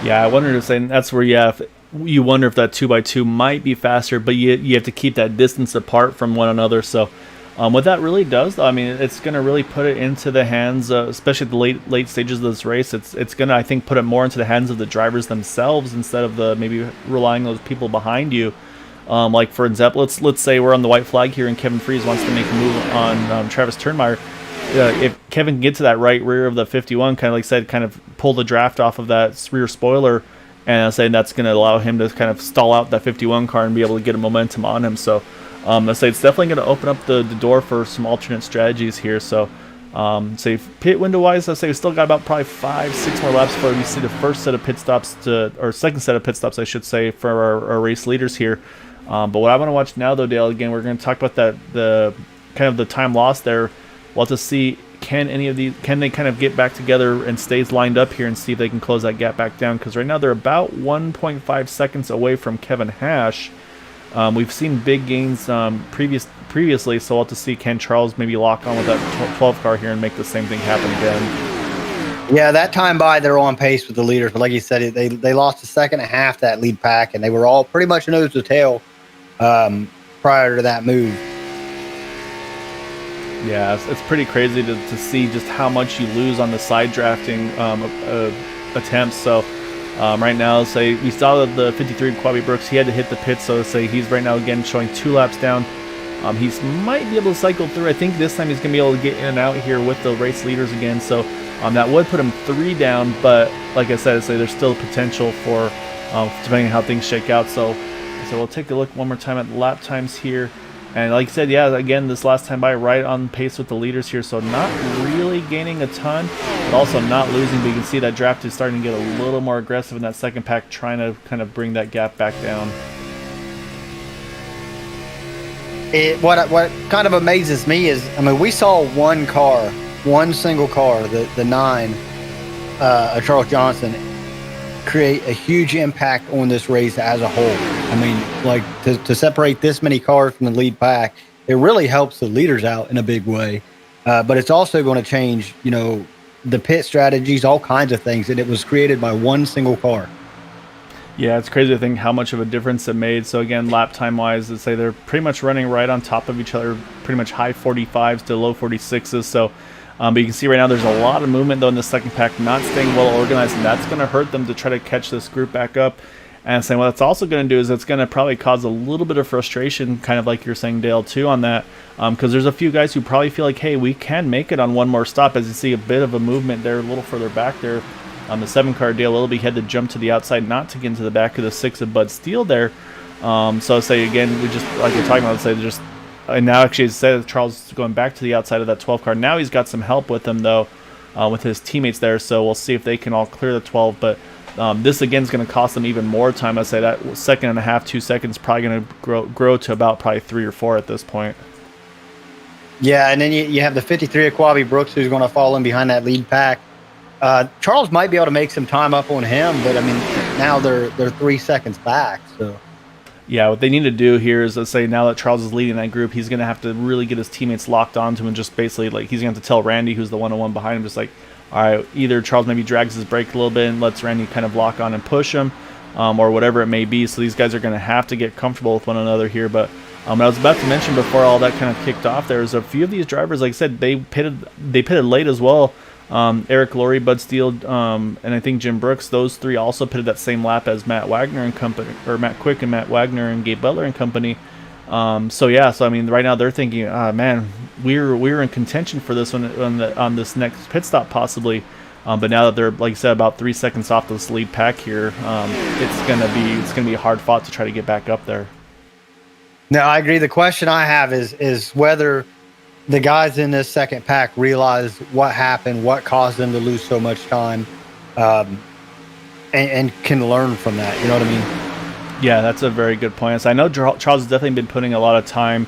Yeah, I wanted to say that's where you wonder if that 2x2 might be faster, but you have to keep that distance apart from one another. So what that really does, though, I mean, it's going to really put it into the hands, especially at the late stages of this race. It's going to, I think, put it more into the hands of the drivers themselves instead of maybe relying on those people behind you. Like, for example, let's say we're on the white flag here and Kevin Freeze wants to make a move on Travis Turnmeyer. If Kevin can get to that right rear of the 51, kind of like I said, kind of pull the draft off of that rear spoiler, and I'm saying that's going to allow him to kind of stall out that 51 car and be able to get a momentum on him. So I say it's definitely going to open up the door for some alternate strategies here. So say pit window wise, I say we still got about probably 5-6 more laps before we see the first set of pit stops or second set of pit stops, I should say, for our race leaders here. But what I want to watch now, though, Dale, again, we're going to talk about the kind of the time lost there. We'll have to see, can they kind of get back together and stays lined up here and see if they can close that gap back down, because right now they're about 1.5 seconds away from Kevin Hash. We've seen big gains previously, so we'll have to see, can Charles maybe lock on with that 12 car here and make the same thing happen again. Yeah, that time by, they're on pace with the leaders, but like you said, they lost a second and a half that lead pack, and they were all pretty much nose to tail prior to that move. Yeah, it's pretty crazy to see just how much you lose on the side drafting attempts. So right now, say we saw the 53 Quabi Brooks, he had to hit the pit, so say he's right now again showing 2 laps down. He might be able to cycle through. I think this time he's going to be able to get in and out here with the race leaders again. So that would put him 3 down, but like I said, there's still potential for depending on how things shake out. So we'll take a look one more time at the lap times here. And like I said, yeah, again, this last time by, right on pace with the leaders here. So not really gaining a ton, but also not losing. But you can see that draft is starting to get a little more aggressive in that second pack, trying to kind of bring that gap back down. What kind of amazes me is, I mean, we saw one single car, the 9, Charles Johnson, create a huge impact on this race as a whole. I mean, like, to separate this many cars from the lead pack, it really helps the leaders out in a big way. But it's also going to change, the pit strategies, all kinds of things, and it was created by one single car. Yeah, it's crazy to think how much of a difference it made. So again, lap time wise, let's say they're pretty much running right on top of each other, pretty much high 45s to low 46s. So but you can see right now there's a lot of movement though in the second pack, not staying well organized, and that's going to hurt them to try to catch this group back up. And saying what it's also going to do is it's going to probably cause a little bit of frustration, kind of like you're saying, Dale, too, on that, because there's a few guys who probably feel like, hey, we can make it on one more stop. As you see a bit of a movement there, a little further back there on the 7 car, Dale Willoughby had to jump to the outside, not to get into the back of the 6 of Bud Steele there. So say again, we just like you're talking about, let's say just. And now actually, as I said, Charles is going back to the outside of that 12 car. Now he's got some help with him, though, with his teammates there. So we'll see if they can all clear the 12. But this, again, is going to cost them even more time. I say that second and a half, 2 seconds, probably going to grow to about probably 3 or 4 at this point. Yeah, and then you have the 53 Aquabi Brooks, who's going to fall in behind that lead pack. Charles might be able to make some time up on him, but, I mean, now they're 3 seconds back, so... Yeah, what they need to do here is, let's say, now that Charles is leading that group, he's going to have to really get his teammates locked onto him and just basically, like, he's going to have to tell Randy, who's the 101 behind him, just like, all right, either Charles maybe drags his brake a little bit and lets Randy kind of lock on and push him, or whatever it may be. So these guys are going to have to get comfortable with one another here. But I was about to mention before all that kind of kicked off, there's a few of these drivers, like I said, they pitted late as well. Eric Laurie, Bud Steele, and I think Jim Brooks, those 3 also pitted that same lap as Matt Wagner and company, or Matt Quick and Matt Wagner and Gabe Butler and company. So I mean, right now they're thinking, man, we're in contention for this one on this next pit stop possibly. But now that they're, like I said, about 3 seconds off this lead pack here, it's gonna be hard fought to try to get back up there. No, I agree. The question I have is whether the guys in this second pack realize what happened, what caused them to lose so much time, and can learn from that. You know what I mean? Yeah, that's a very good point. So I know Charles has definitely been putting a lot of time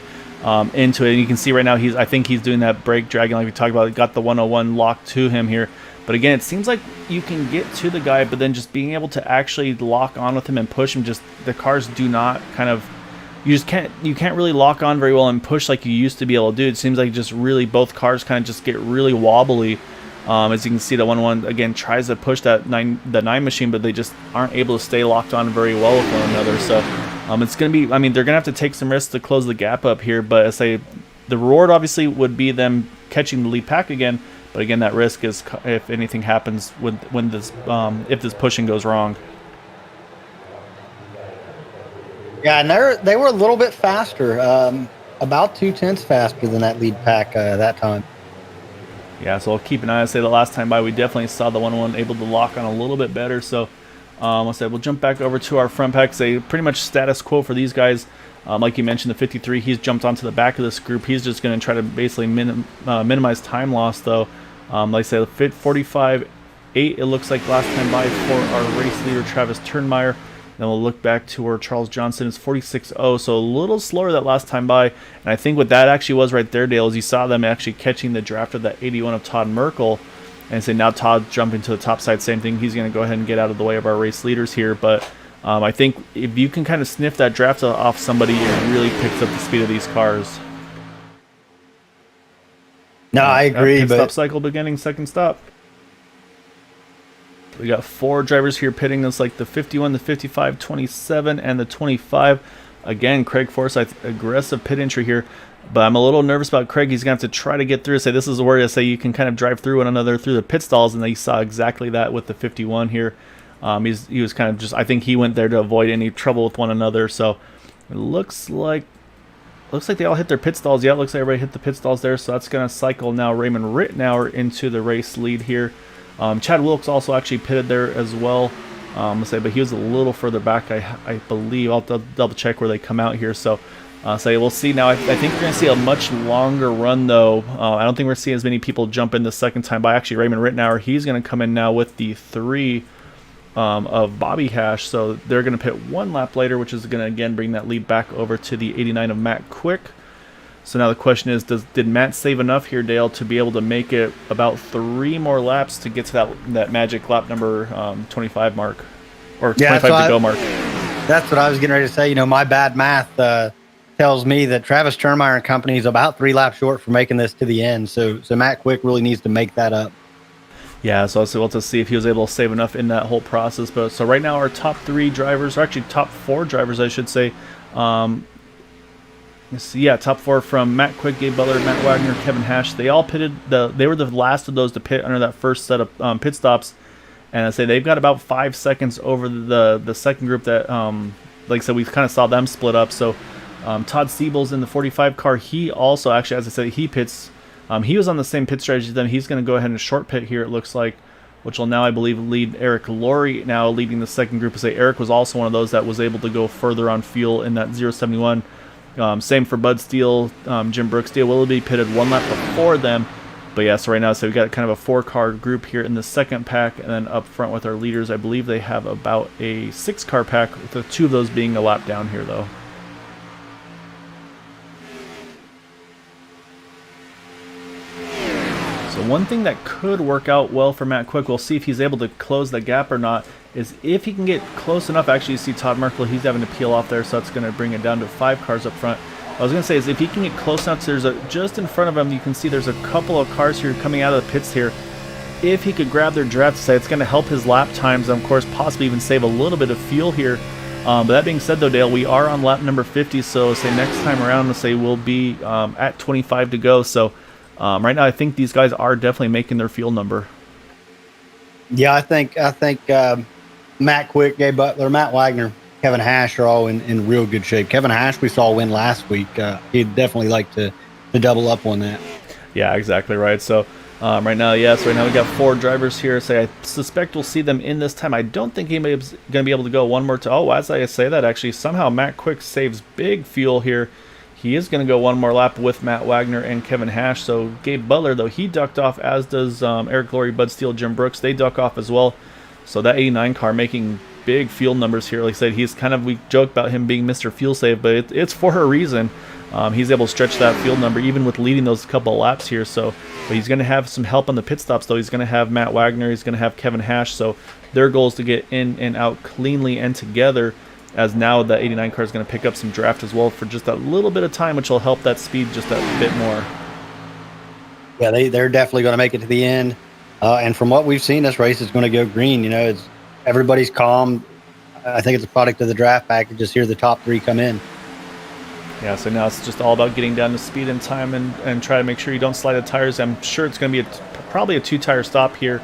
into it, and you can see right now I think he's doing that brake dragging like we talked about. He got the 101 locked to him here. But again, it seems like you can get to the guy, but then just being able to actually lock on with him and push him, just the cars do not kind of... You can't really lock on very well and push like you used to be able to do. It seems like just really both cars kind of just get really wobbly. As you can see, the 101 again tries to push the 9 machine, but they just aren't able to stay locked on very well with one another. So it's going to be, I mean, they're going to have to take some risks to close the gap up here. But I say the reward obviously would be them catching the lead pack again. But again, that risk is if anything happens when this if this pushing goes wrong. Yeah, and they were a little bit faster, about 0.2 faster than that lead pack that time. Yeah, so I'll keep an eye. I say the last time by, we definitely saw the 101 able to lock on a little bit better. So I said we'll jump back over to our front pack. Say pretty much status quo for these guys. Like you mentioned, the 53, he's jumped onto the back of this group. He's just going to try to basically minimize time loss, though. Like I said, the 45.8, it looks like last time by for our race leader, Travis Turnmeyer. Then we'll look back to where Charles Johnson is 46.0, so a little slower that last time by. And I think what that actually was right there, Dale, is you saw them actually catching the draft of that 81 of Todd Merkel. And say now Todd jumping to the top side, same thing. He's going to go ahead and get out of the way of our race leaders here. But I think if you can kind of sniff that draft off somebody, it really picks up the speed of these cars. No, I agree. Pit but stop cycle beginning, second stop. We got 4 drivers here pitting. That's like the 51, the 55, 27, and the 25. Again, Craig Forsyth, aggressive pit entry here. But I'm a little nervous about Craig. He's going to have to try to get through. Say this is where I say you can kind of drive through one another through the pit stalls, and you saw exactly that with the 51 here. He was kind of just, I think he went there to avoid any trouble with one another. So it looks like they all hit their pit stalls. Yeah, it looks like everybody hit the pit stalls there. So that's going to cycle now Raymond Rittenauer into the race lead here. Chad Wilkes also actually pitted there as well. But he was a little further back, I believe. I'll double check where they come out here. So we'll see now. I think we're going to see a much longer run, though. I don't think we're seeing as many people jump in the second time by. Actually, Raymond Rittenauer, he's going to come in now with the 3 of Bobby Hash. So they're going to pit 1 lap later, which is going to, again, bring that lead back over to the 89 of Matt Quick. So now the question is, did Matt save enough here, Dale, to be able to make it about 3 more laps to get to that magic lap number 25 mark? Or 25 to go mark. That's what I was getting ready to say. You know, my bad math tells me that Travis Termeyer and company is about 3 laps short for making this to the end. So Matt Quick really needs to make that up. Yeah, so we'll have to see if he was able to save enough in that whole process. But so right now our top 3 drivers, or actually top 4 drivers, I should say. Top 4 from Matt Quick, Gabe Butler, Matt Wagner, Kevin Hash. They all pitted. They were the last of those to pit under that first set of pit stops. And I say they've got about 5 seconds over the second group that, like I said, we kind of saw them split up. So Todd Siebel's in the 45 car. He also, actually, as I said, he pits. He was on the same pit strategy as them. He's going to go ahead and short pit here, it looks like, which will now, I believe, lead Eric Laurie now leading the second group. I say Eric was also one of those that was able to go further on fuel in that 071. Same for Bud Steele, Jim Brooks. Steele Willoughby pitted 1 lap before them. But yeah, so right now, we've got kind of a 4-car group here in the second pack, and then up front with our leaders, I believe they have about a 6-car pack, with the 2 of those being a lap down here, though. So one thing that could work out well for Matt Quick, we'll see if he's able to close the gap or not, is if he can get close enough. Actually, you see Todd Merkel, he's having to peel off there, so that's going to bring it down to 5 cars up front. I was going to say is if he can get close enough, so just in front of him, you can see there's a couple of cars here coming out of the pits here. If he could grab their draft, it's going to help his lap times, and of course possibly even save a little bit of fuel here. But that being said, though, Dale, we are on lap number 50, so next time around, we'll be at 25 to go. So right now, I think these guys are definitely making their fuel number. Yeah, I think Matt Quick, Gabe Butler, Matt Wagner, Kevin Hash are all in real good shape. Kevin Hash we saw win last week. He'd definitely like to double up on that. Yeah, exactly right. So right now we got 4 drivers here. I suspect we'll see them in this time. I don't think anybody's going to be able to go one more time. Oh, as I say that, actually, somehow Matt Quick saves big fuel here. He is going to go one more lap with Matt Wagner and Kevin Hash. So Gabe Butler, though, he ducked off, as does Eric Laurie, Bud Steele, Jim Brooks. They duck off as well. So that 89 car making big fuel numbers here. Like I said, he's kind of, we joke about him being Mr. Fuel Save, but it's for a reason. He's able to stretch that fuel number even with leading those couple of laps here. So, but he's going to have some help on the pit stops, though. He's going to have Matt Wagner. He's going to have Kevin Hash. So their goal is to get in and out cleanly and together, as now the 89 car is going to pick up some draft as well for just a little bit of time, which will help that speed just a bit more. Yeah, they're definitely going to make it to the end. And from what we've seen, this race is going to go green. You know, everybody's calm. I think it's a product of the draft package. Just hear the top 3 come in. Yeah, so now it's just all about getting down to speed and time and try to make sure you don't slide the tires. I'm sure it's going to be probably a 2-tire stop here.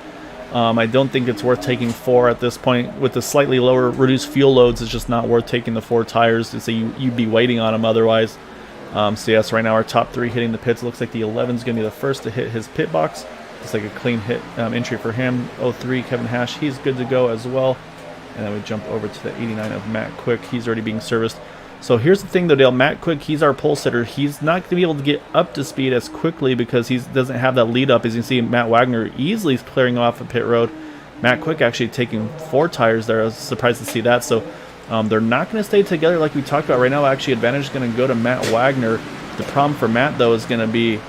I don't think it's worth taking 4 at this point. With the slightly lower reduced fuel loads, it's just not worth taking the 4 tires. So you'd be waiting on them otherwise. So yes, right now our top 3 hitting the pits. Looks like the 11 is going to be the first to hit his pit box. It's like a clean hit entry for him. 03, Kevin Hash, he's good to go as well. And then we jump over to the 89 of Matt Quick. He's already being serviced. So here's the thing, though, Dale. Matt Quick, he's our pole sitter. He's not going to be able to get up to speed as quickly because he doesn't have that lead up. As you can see, Matt Wagner easily clearing off a pit road. Matt Quick actually taking 4 tires there. I was surprised to see that. So They're not going to stay together like we talked about right now. Actually, advantage is going to go to Matt Wagner. The problem for Matt, though, is going to be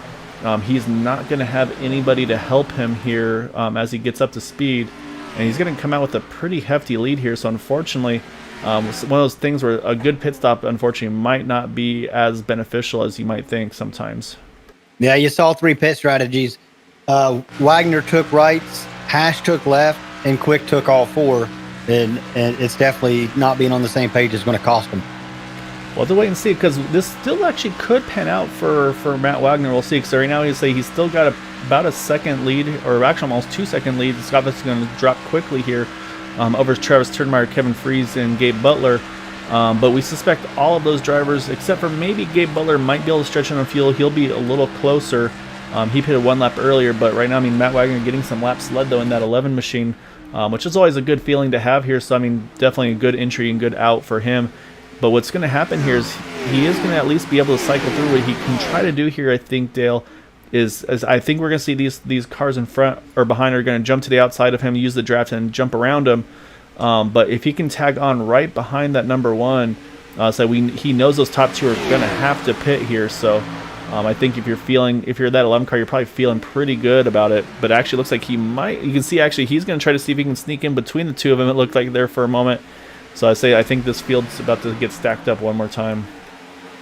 he's not going to have anybody to help him here as he gets up to speed. And he's going to come out with a pretty hefty lead here. So unfortunately, it's one of those things where a good pit stop, unfortunately, might not be as beneficial as you might think sometimes. Yeah, you saw 3 pit strategies. Wagner took rights, Hash took left, and Quick took all 4. And it's definitely not being on the same page is going to cost him. We'll have to wait and see, because this still actually could pan out for Matt Wagner. We'll see, because right now he's still got about a second lead, or actually almost 2-second lead. Scott is going to drop quickly here over Travis Turnmeyer, Kevin Freeze, and Gabe Butler. But we suspect all of those drivers, except for maybe Gabe Butler, might be able to stretch on the field. He'll be a little closer. He pitted 1 lap earlier, but right now, I mean, Matt Wagner getting some laps led, though, in that 11 machine, which is always a good feeling to have here. So, I mean, definitely a good entry and good out for him. But what's going to happen here is he is going to at least be able to cycle through. What he can try to do here, I think, Dale, is I think we're going to see these cars in front or behind are going to jump to the outside of him, use the draft, and jump around him. But if he can tag on right behind that number 1, so he knows those top 2 are going to have to pit here. So I think if you're that 11 car, you're probably feeling pretty good about it. But it actually looks like he might. You can see actually he's going to try to see if he can sneak in between the 2 of them. It looked like there for a moment. So I think this field's about to get stacked up one more time.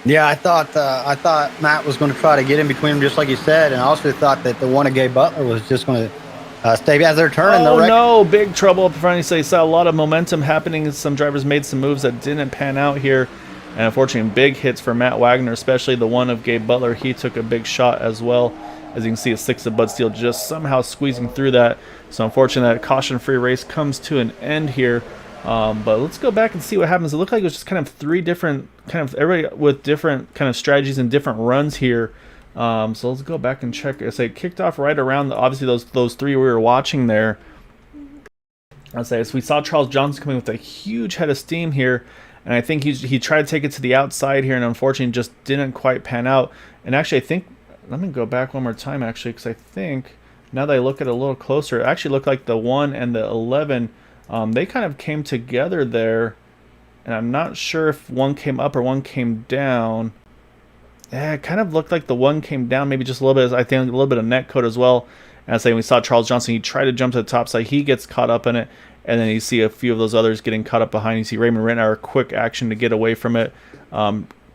Yeah, I thought Matt was going to try to get in between them, just like you said, and I also thought that the one of Gabe Butler was just going to stay as they're turning. Oh no, big trouble up front. So you saw a lot of momentum happening. Some drivers made some moves that didn't pan out here, and unfortunately, big hits for Matt Wagner, especially the one of Gabe Butler. He took a big shot as well. As you can see, a 6 of Bud Steele just somehow squeezing through that. So unfortunately, that caution-free race comes to an end here. But let's go back and see what happens. It looked like it was just kind of 3 different, everybody with different kind of strategies and different runs here. So let's go back and check. I say it kicked off right around obviously those 3 we were watching there. I say so we saw Charles Johnson coming with a huge head of steam here, and I think he tried to take it to the outside here, and unfortunately just didn't quite pan out. And actually, I think let me go back one more time actually, because I think now that I look at it a little closer, it actually looked like the 1 and the 11. They kind of came together there, and I'm not sure if one came up or one came down. Yeah, it kind of looked like the 1 came down, maybe just a little bit. I think a little bit of net code as well. And I say we saw Charles Johnson, he tried to jump to the top side, he gets caught up in it, and then you see a few of those others getting caught up behind. You see Raymond Rittenauer quick action to get away from it.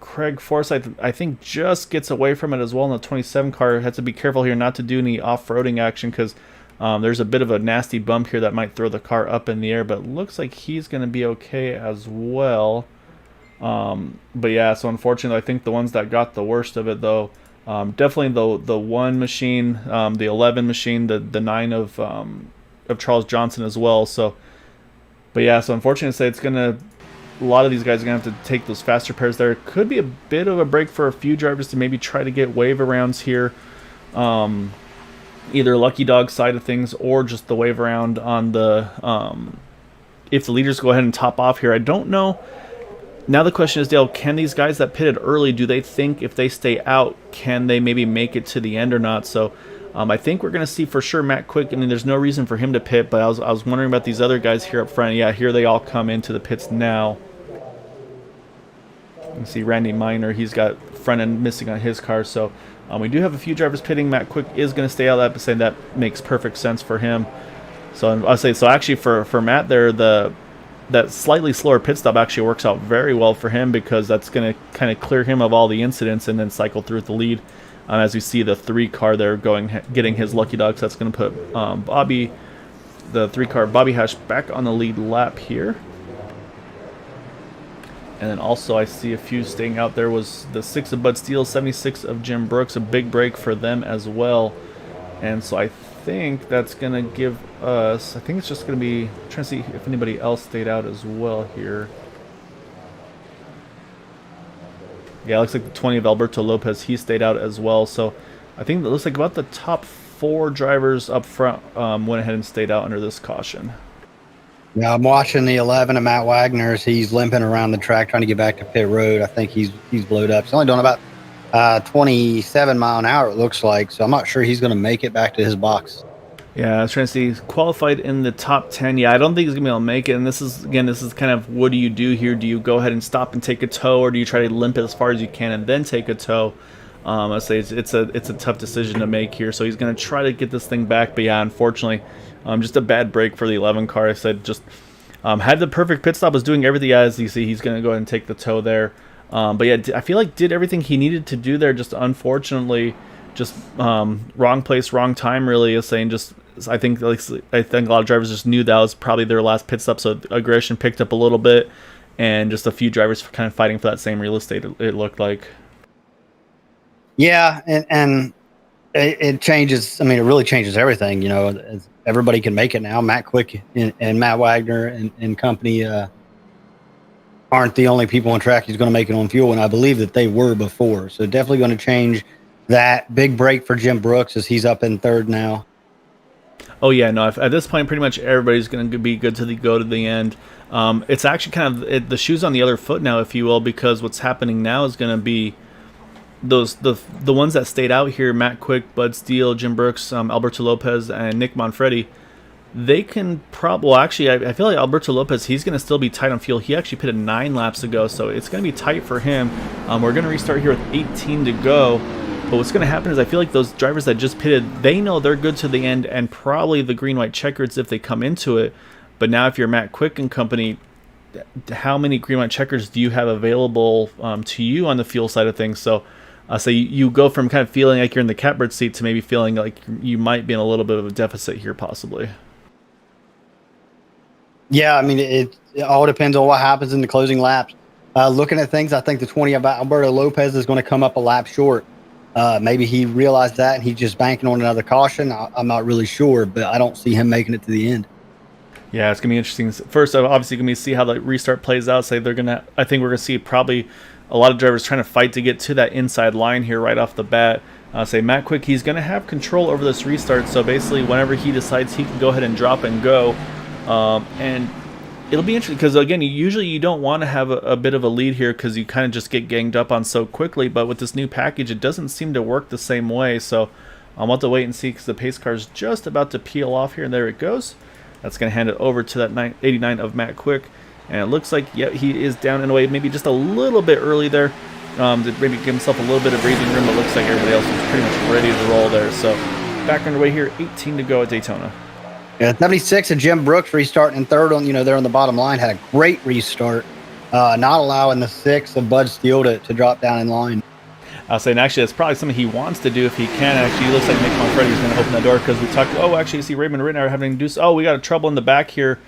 Craig Forsyth, I think, just gets away from it as well in the 27 car. Has to be careful here not to do any off-roading action, because there's a bit of a nasty bump here that might throw the car up in the air, but it looks like he's going to be okay as well. But yeah, so unfortunately, I think the ones that got the worst of it, though, definitely the 1 machine, the 11 machine, the 9 of Charles Johnson as well. So, but yeah, so unfortunately, it's going to, a lot of these guys are going to have to take those faster pairs there. It could be a bit of a break for a few drivers to maybe try to get wave arounds here. Either Lucky Dog side of things or just the wave around on the if the leaders go ahead and top off here. I don't know. Now the question is, Dale, can these guys that pitted early, do they think if they stay out, can they maybe make it to the end or not? So I think we're going to see for sure Matt Quick. I mean, there's no reason for him to pit, but I was wondering about these other guys here up front. Yeah, here they all come into the pits now. You can see Randy Miner, he's got front end missing on his car. So we do have a few drivers pitting. Matt Quick is going to stay out of that, but saying that makes perfect sense for him. So I'll say, so actually for Matt there, that slightly slower pit stop actually works out very well for him, because that's going to kind of clear him of all the incidents and then cycle through with the lead. As we see the 3 car there getting his lucky dog, so that's going to put the 3 car Bobby Hash back on the lead lap here. And then also I see a few staying out. There was the 6 of Bud Steele, 76 of Jim Brooks, a big break for them as well. And so I think that's going to give us, I think it's just going to be, I'm trying to see if anybody else stayed out as well here. Yeah, it looks like the 20 of Alberto Lopez, he stayed out as well. So I think it looks like about the top 4 drivers up front went ahead and stayed out under this caution. Yeah, I'm watching the 11 of Matt Wagner's. He's limping around the track trying to get back to pit road. I think he's blowed up. He's only doing about 27 mile an hour, it looks like. So I'm not sure he's going to make it back to his box. Yeah, I was trying to see qualified in the top 10. Yeah, I don't think he's gonna be able to make it. And this is again, this is kind of what do you do here? Do you go ahead and stop and take a tow, or do you try to limp it as far as you can and then take a tow? I say it's a tough decision to make here. So he's gonna try to get this thing back, but yeah, unfortunately, just a bad break for the 11 car. I said just had the perfect pit stop, was doing everything as you see. He's gonna go ahead and take the tow there. But yeah, I feel like did everything he needed to do there. Just unfortunately, just wrong place, wrong time. Really, is saying just. I think I think a lot of drivers just knew that was probably their last pit stop, so aggression picked up a little bit, and just a few drivers kind of fighting for that same real estate. It looked like. Yeah, and it changes. I mean, it really changes everything. You know, everybody can make it now. Matt Quick and Matt Wagner and company aren't the only people on track who's going to make it on fuel, and I believe that they were before. So definitely going to change that. Big break for Jim Brooks as he's up in third now. Oh yeah, no. At this point, pretty much everybody's going to be good to go to the end. It's actually kind of the shoes on the other foot now, if you will, because what's happening now is going to be the ones that stayed out here: Matt Quick, Bud Steele, Jim Brooks, Alberto Lopez, and Nick Manfredi. They can probably. Well, actually, I feel like Alberto Lopez, he's going to still be tight on fuel. He actually pitted 9 laps ago, so it's going to be tight for him. We're going to restart here with 18 to go. But what's going to happen is I feel like those drivers that just pitted, they know they're good to the end, and probably the green-white checkers if they come into it. But now if you're Matt Quick and company, how many green-white checkers do you have available to you on the fuel side of things? So you go from kind of feeling like you're in the catbird seat to maybe feeling like you might be in a little bit of a deficit here possibly. Yeah, I mean, it all depends on what happens in the closing laps. Looking at things, I think the 20 of Alberto Lopez is going to come up a lap short. Maybe he realized that and he's just banking on another caution. I'm not really sure, but I don't see him making it to the end. Yeah, it's gonna be interesting. First, obviously, gonna be see how the restart plays out. Say they're gonna. I think we're gonna see probably a lot of drivers trying to fight to get to that inside line here right off the bat. Say Matt Quick, he's gonna have control over this restart. So basically, whenever he decides, he can go ahead and drop and go. And it'll be interesting because again, usually you don't want to have a bit of a lead here because you kind of just get ganged up on so quickly. But with this new package, it doesn't seem to work the same way. So I'll have to wait and see because the pace car is just about to peel off here, and there it goes. That's going to hand it over to that 89 of Matt Quick, and it looks like yeah he is down in a way, maybe just a little bit early there, to maybe give himself a little bit of breathing room. But looks like everybody else is pretty much ready to roll there. So back underway here, 18 to go at Daytona. Yeah, 76 and Jim Brooks restarting in third on, they're on the bottom line, had a great restart, not allowing the 6 of Bud Steele to drop down in line. I'll say, and actually, that's probably something he wants to do if he can. Actually, it looks like Nick Manfredi is going to open the door because we talked. Oh, actually, you see Raymond Rittner having to do. Oh, we got a trouble in the back here.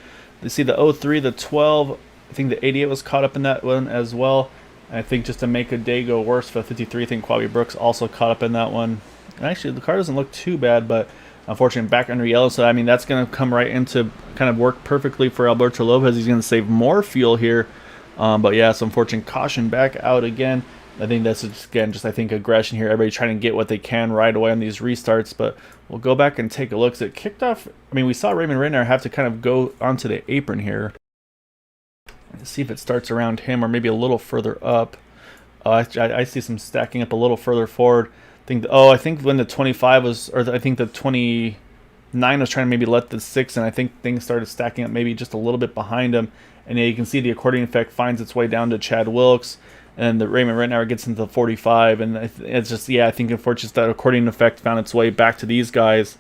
You see the 03, the 12. I think the 88 was caught up in that one as well. And I think just to make a day go worse for the 53, I think Quabi Brooks also caught up in that one. And actually, the car doesn't look too bad, but unfortunately, back under yellow. So, I mean, that's going to come right into kind of work perfectly for Alberto Lopez. He's going to save more fuel here. But yeah, so unfortunate caution back out again. I think that's just, again, just I think aggression here. Everybody trying to get what they can right away on these restarts. But we'll go back and take a look. So it kicked off. I mean, we saw Raymond Rittner have to kind of go onto the apron here. Let's see if it starts around him or maybe a little further up. I see some stacking up a little further forward. I think when the 25 was, or I think the 29 was trying to maybe let the 6, and I think things started stacking up maybe just a little bit behind him. And yeah, you can see the accordion effect finds its way down to Chad Wilkes. And the Raymond Rittner gets into the 45, and it's just, yeah, I think unfortunately that accordion effect found its way back to these guys.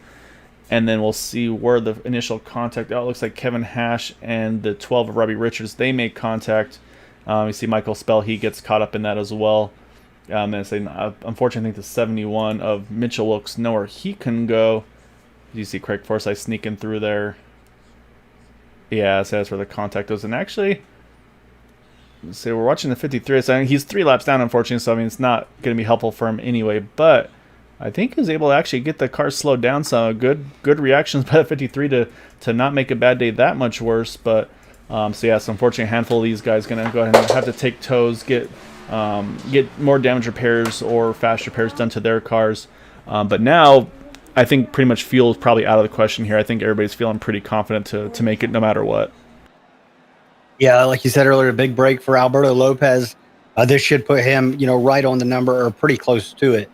And then we'll see where the initial contact, it looks like Kevin Hash and the 12 of Robbie Richards, they make contact. You see Michael Spell, he gets caught up in that as well. And unfortunately, I think the 71 of Mitchell Wilkes, nowhere he can go. You see Craig Forsyth sneaking through there. Yeah, so that's where the contact was. And actually, so we're watching the 53. So he's 3 laps down, unfortunately. So I mean, it's not going to be helpful for him anyway. But I think he was able to actually get the car slowed down. So good reactions by the 53 to not make a bad day that much worse. But so yeah, so unfortunately, a handful of these guys going to go ahead and have to take tows, get more damage repairs or fast repairs done to their cars. But now, I think pretty much fuel is probably out of the question here. I think everybody's feeling pretty confident to make it no matter what. Yeah, like you said earlier, a big break for Alberto Lopez. This should put him, right on the number or pretty close to it.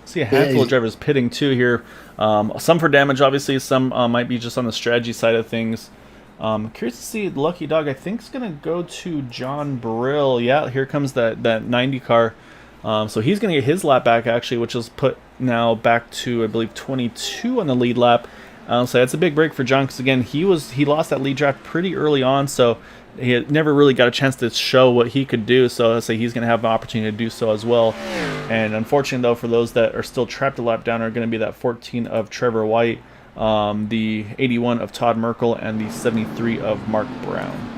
See a Yeah, handful of drivers pitting too here. Some for damage, obviously. Some might be just on the strategy side of things. Curious to see Lucky Dog. I think is gonna go to John Brill. Yeah, here comes that 90 car. So he's gonna get his lap back actually, which is put now back to I believe 22 on the lead lap. So that's a big break for John because again he lost that lead draft pretty early on, so he had never really got a chance to show what he could do. So I'll say he's going to have an opportunity to do so as well. And unfortunately though, for those that are still trapped a lap down, are going to be that 14 of Trevor White, the 81 of Todd Merkel, and the 73 of Mark Brown.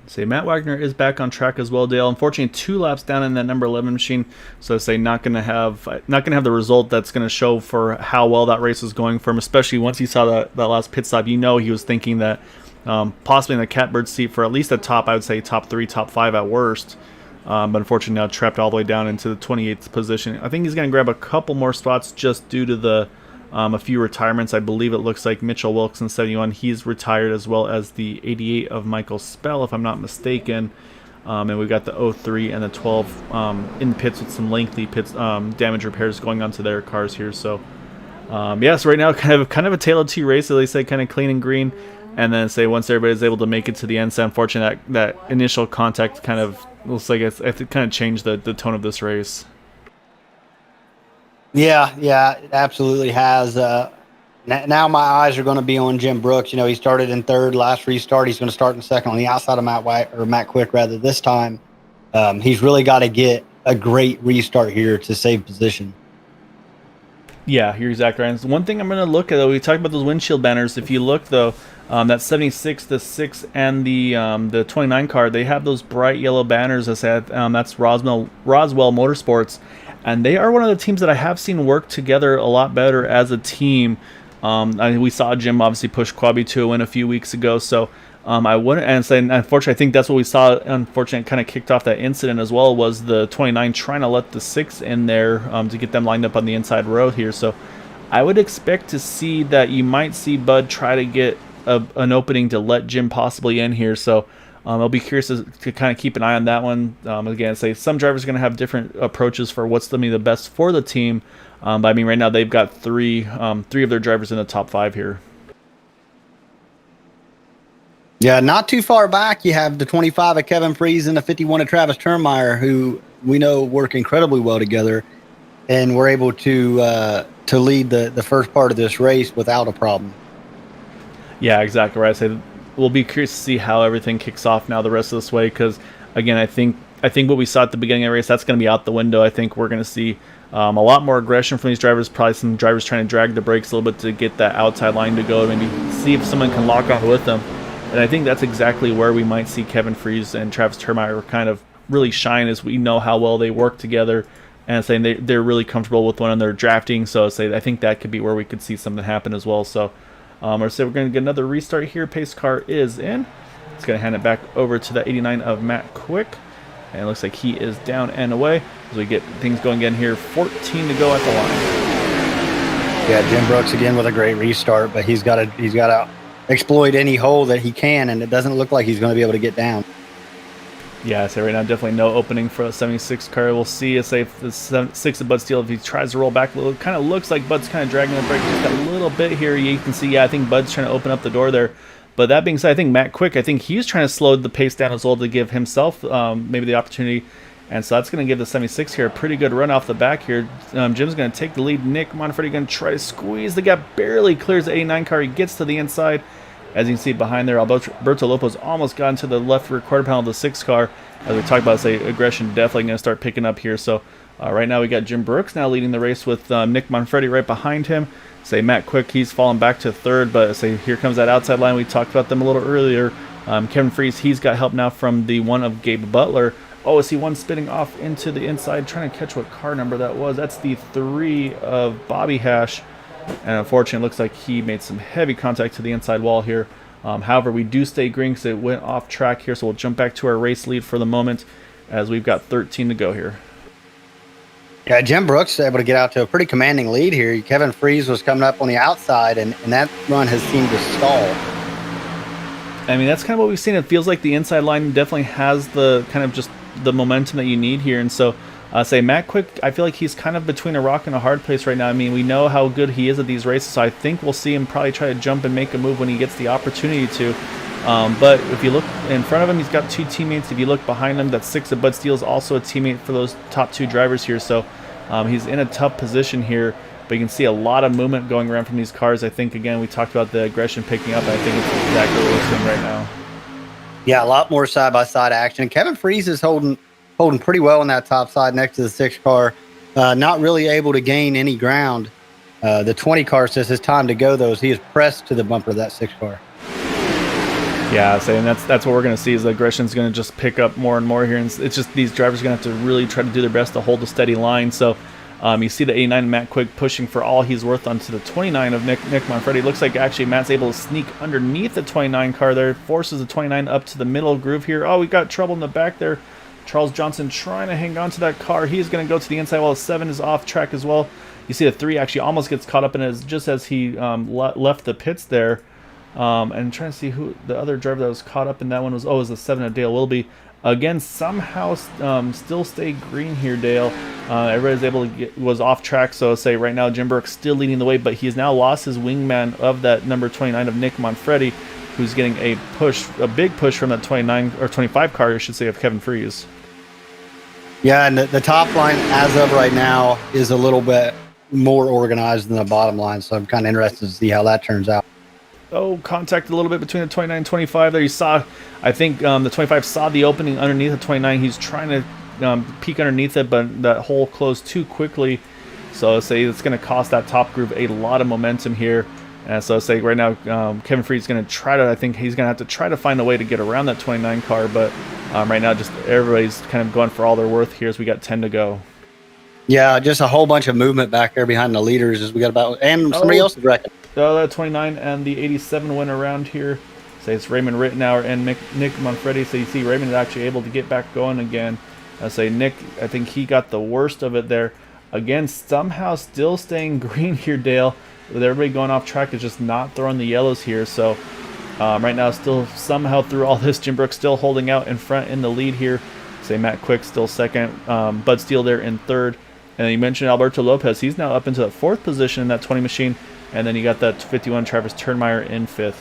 Say Matt Wagner is back on track as well, Dale. Unfortunately, 2 laps down in that number 11 machine, so I say not gonna have the result that's gonna show for how well that race is going for him. Especially once he saw that last pit stop, he was thinking that possibly in the catbird seat for at least a top, I would say top 3, top 5 at worst. But unfortunately now trapped all the way down into the 28th position. I think he's gonna grab a couple more spots just due to the a few retirements. I believe it looks like Mitchell Wilkson 71, he's retired, as well as the 88 of Michael Spell, if I'm not mistaken. And we've got the 03 and the 12 in pits with some lengthy pits damage repairs going on to their cars here. So yes, right now kind of a tale of two races, they say, kind of clean and green. And then say once everybody's able to make it to the end, so unfortunately that initial contact kind of looks like it kind of changed the tone of this race. Yeah, it absolutely has. Now my eyes are going to be on Jim Brooks. He started in third last restart. He's going to start in second on the outside of Matt Quick rather this time. He's really got to get a great restart here to save position. Yeah, you're exactly right. One thing I'm going to look at, though, we talked about those windshield banners. If you look, though, that 76, the 6, and the 29 car, they have those bright yellow banners. That's Roswell Motorsports, and they are one of the teams that I have seen work together a lot better as a team. We saw Jim obviously push Quabi to a win a few weeks ago, so I wouldn't, and say, unfortunately, I think that's what we saw. Unfortunately, kind of kicked off that incident as well, was the 29 trying to let the 6 in there to get them lined up on the inside row here. So I would expect to see that you might see Bud try to get an opening to let Jim possibly in here. So I'll be curious to kind of keep an eye on that one. Again, say some drivers are going to have different approaches for what's going to be the best for the team. But I mean, right now they've got three of their drivers in the top 5 here. Yeah, not too far back, you have the 25 of Kevin Freeze and the 51 of Travis Turnmeyer, who we know work incredibly well together, and we're able to lead the first part of this race without a problem. Yeah, exactly right. I say we'll be curious to see how everything kicks off now the rest of this way, because again, I think what we saw at the beginning of the race, that's going to be out the window. I think we're going to see a lot more aggression from these drivers, probably some drivers trying to drag the brakes a little bit to get that outside line to go, maybe see if someone can lock on with them. And I think that's exactly where we might see Kevin Freeze and Travis Turnmeyer kind of really shine, as we know how well they work together, and saying they're really comfortable with one another drafting. So I think that could be where we could see something happen as well. So we're going to get another restart here. Pace car is in. It's going to hand it back over to the 89 of Matt Quick. And it looks like he is down and away as we get things going again here. 14 to go at the line. Yeah, Jim Brooks again with a great restart, but he's got to exploit any hole that he can, and it doesn't look like he's going to be able to get down. Yeah, so right now definitely no opening for the 76 car. We'll see if the 6 of Bud Steele, if he tries to roll back a little. It kind of looks like Bud's kind of dragging the brake just a little bit here. You can see, I think Bud's trying to open up the door there. But that being said, I think Matt Quick, he's trying to slow the pace down as well to give himself maybe the opportunity. And so that's going to give the 76 here a pretty good run off the back here. Jim's going to take the lead. Nick Monfredi going to try to squeeze the gap. Barely clears the 89 car. He gets to the inside. As you can see behind there, Alberto Lopez almost got into the left rear quarter panel of the 6 car. As we talked about, aggression definitely going to start picking up here. So right now we got Jim Brooks now leading the race with Nick Monfredi right behind him. Matt Quick, he's fallen back to 3rd, but here comes that outside line. We talked about them a little earlier. Kevin Freeze, he's got help now from the 1 of Gabe Butler. Oh, I see one spinning off into the inside, trying to catch what car number that was. That's the 3 of Bobby Hash. And unfortunately, it looks like he made some heavy contact to the inside wall here. However, we do stay green because it went off track here, so we'll jump back to our race lead for the moment as we've got 13 to go here. Yeah, Jim Brooks able to get out to a pretty commanding lead here. Kevin Freese was coming up on the outside, and that run has seemed to stall. I mean, that's kind of what we've seen. It feels like the inside line definitely has the kind of just the momentum that you need here. And so, say Matt Quick, I feel like he's kind of between a rock and a hard place right now. I mean, we know how good he is at these races, so I think we'll see him probably try to jump and make a move when he gets the opportunity to. But if you look in front of him, he's got two teammates. If you look behind him, that's six of Bud Steele's also a teammate for those top two drivers here. So he's in a tough position here. But you can see a lot of movement going around from these cars. I think, again, we talked about the aggression picking up. I think it's exactly what we're seeing right now. Yeah, a lot more side-by-side action. Kevin Freese is holding pretty well on that top side next to the 6 car. Not really able to gain any ground. The 20 car says it's time to go, though, as he is pressed to the bumper of that 6 car. Yeah, and that's what we're going to see is the aggression is going to just pick up more and more here. And it's just these drivers are going to have to really try to do their best to hold a steady line. So you see the 89 Matt Quick pushing for all he's worth onto the 29 of Nick Manfredi. Looks like actually Matt's able to sneak underneath the 29 car there, forces the 29 up to the middle groove here. Oh, we got trouble in the back there. Charles Johnson trying to hang on to that car. He's going to go to the inside while the 7 is off track as well. You see the 3 actually almost gets caught up in it just as he left the pits there. And trying to see who the other driver that was caught up in that one was. Oh, it was the 7 of Dale Wilby. Again, somehow still stay green here, Dale. Everybody's able to was off track, so say right now Jim Burke's still leading the way, but he's now lost his wingman of that number 29 of Nick Manfredi, who's getting a big push from that 29 or 25 car, I should say, of Kevin Freese. Yeah, and the top line as of right now is a little bit more organized than the bottom line, so I'm kind of interested to see how that turns out. Oh, contact a little bit between the 29 and 25 there. You saw, I think the 25 saw the opening underneath the 29. He's trying to peek underneath it, but that hole closed too quickly. So say it's going to cost that top group a lot of momentum here. And so say right now Kevin Freese is going to try to, I think he's going to have to try to find a way to get around that 29 car. But right now just everybody's kind of going for all their worth here as we got 10 to go. Yeah, just a whole bunch of movement back there behind the leaders as we got about, and somebody else is wrecking. The 29 and the 87 went around here. Say it's Raymond Rittenauer and Nick Manfredi. So you see Raymond is actually able to get back going again. I say Nick, I think he got the worst of it there. Again, somehow still staying green here, Dale. With everybody going off track, is just not throwing the yellows here. So right now, still somehow through all this, Jim Brooks still holding out in front in the lead here. Say Matt Quick still second. Bud Steele there in third. And you mentioned Alberto Lopez. He's now up into the 4th position in that 20 machine. And then you got that 51 Travis Turnmeyer in 5th.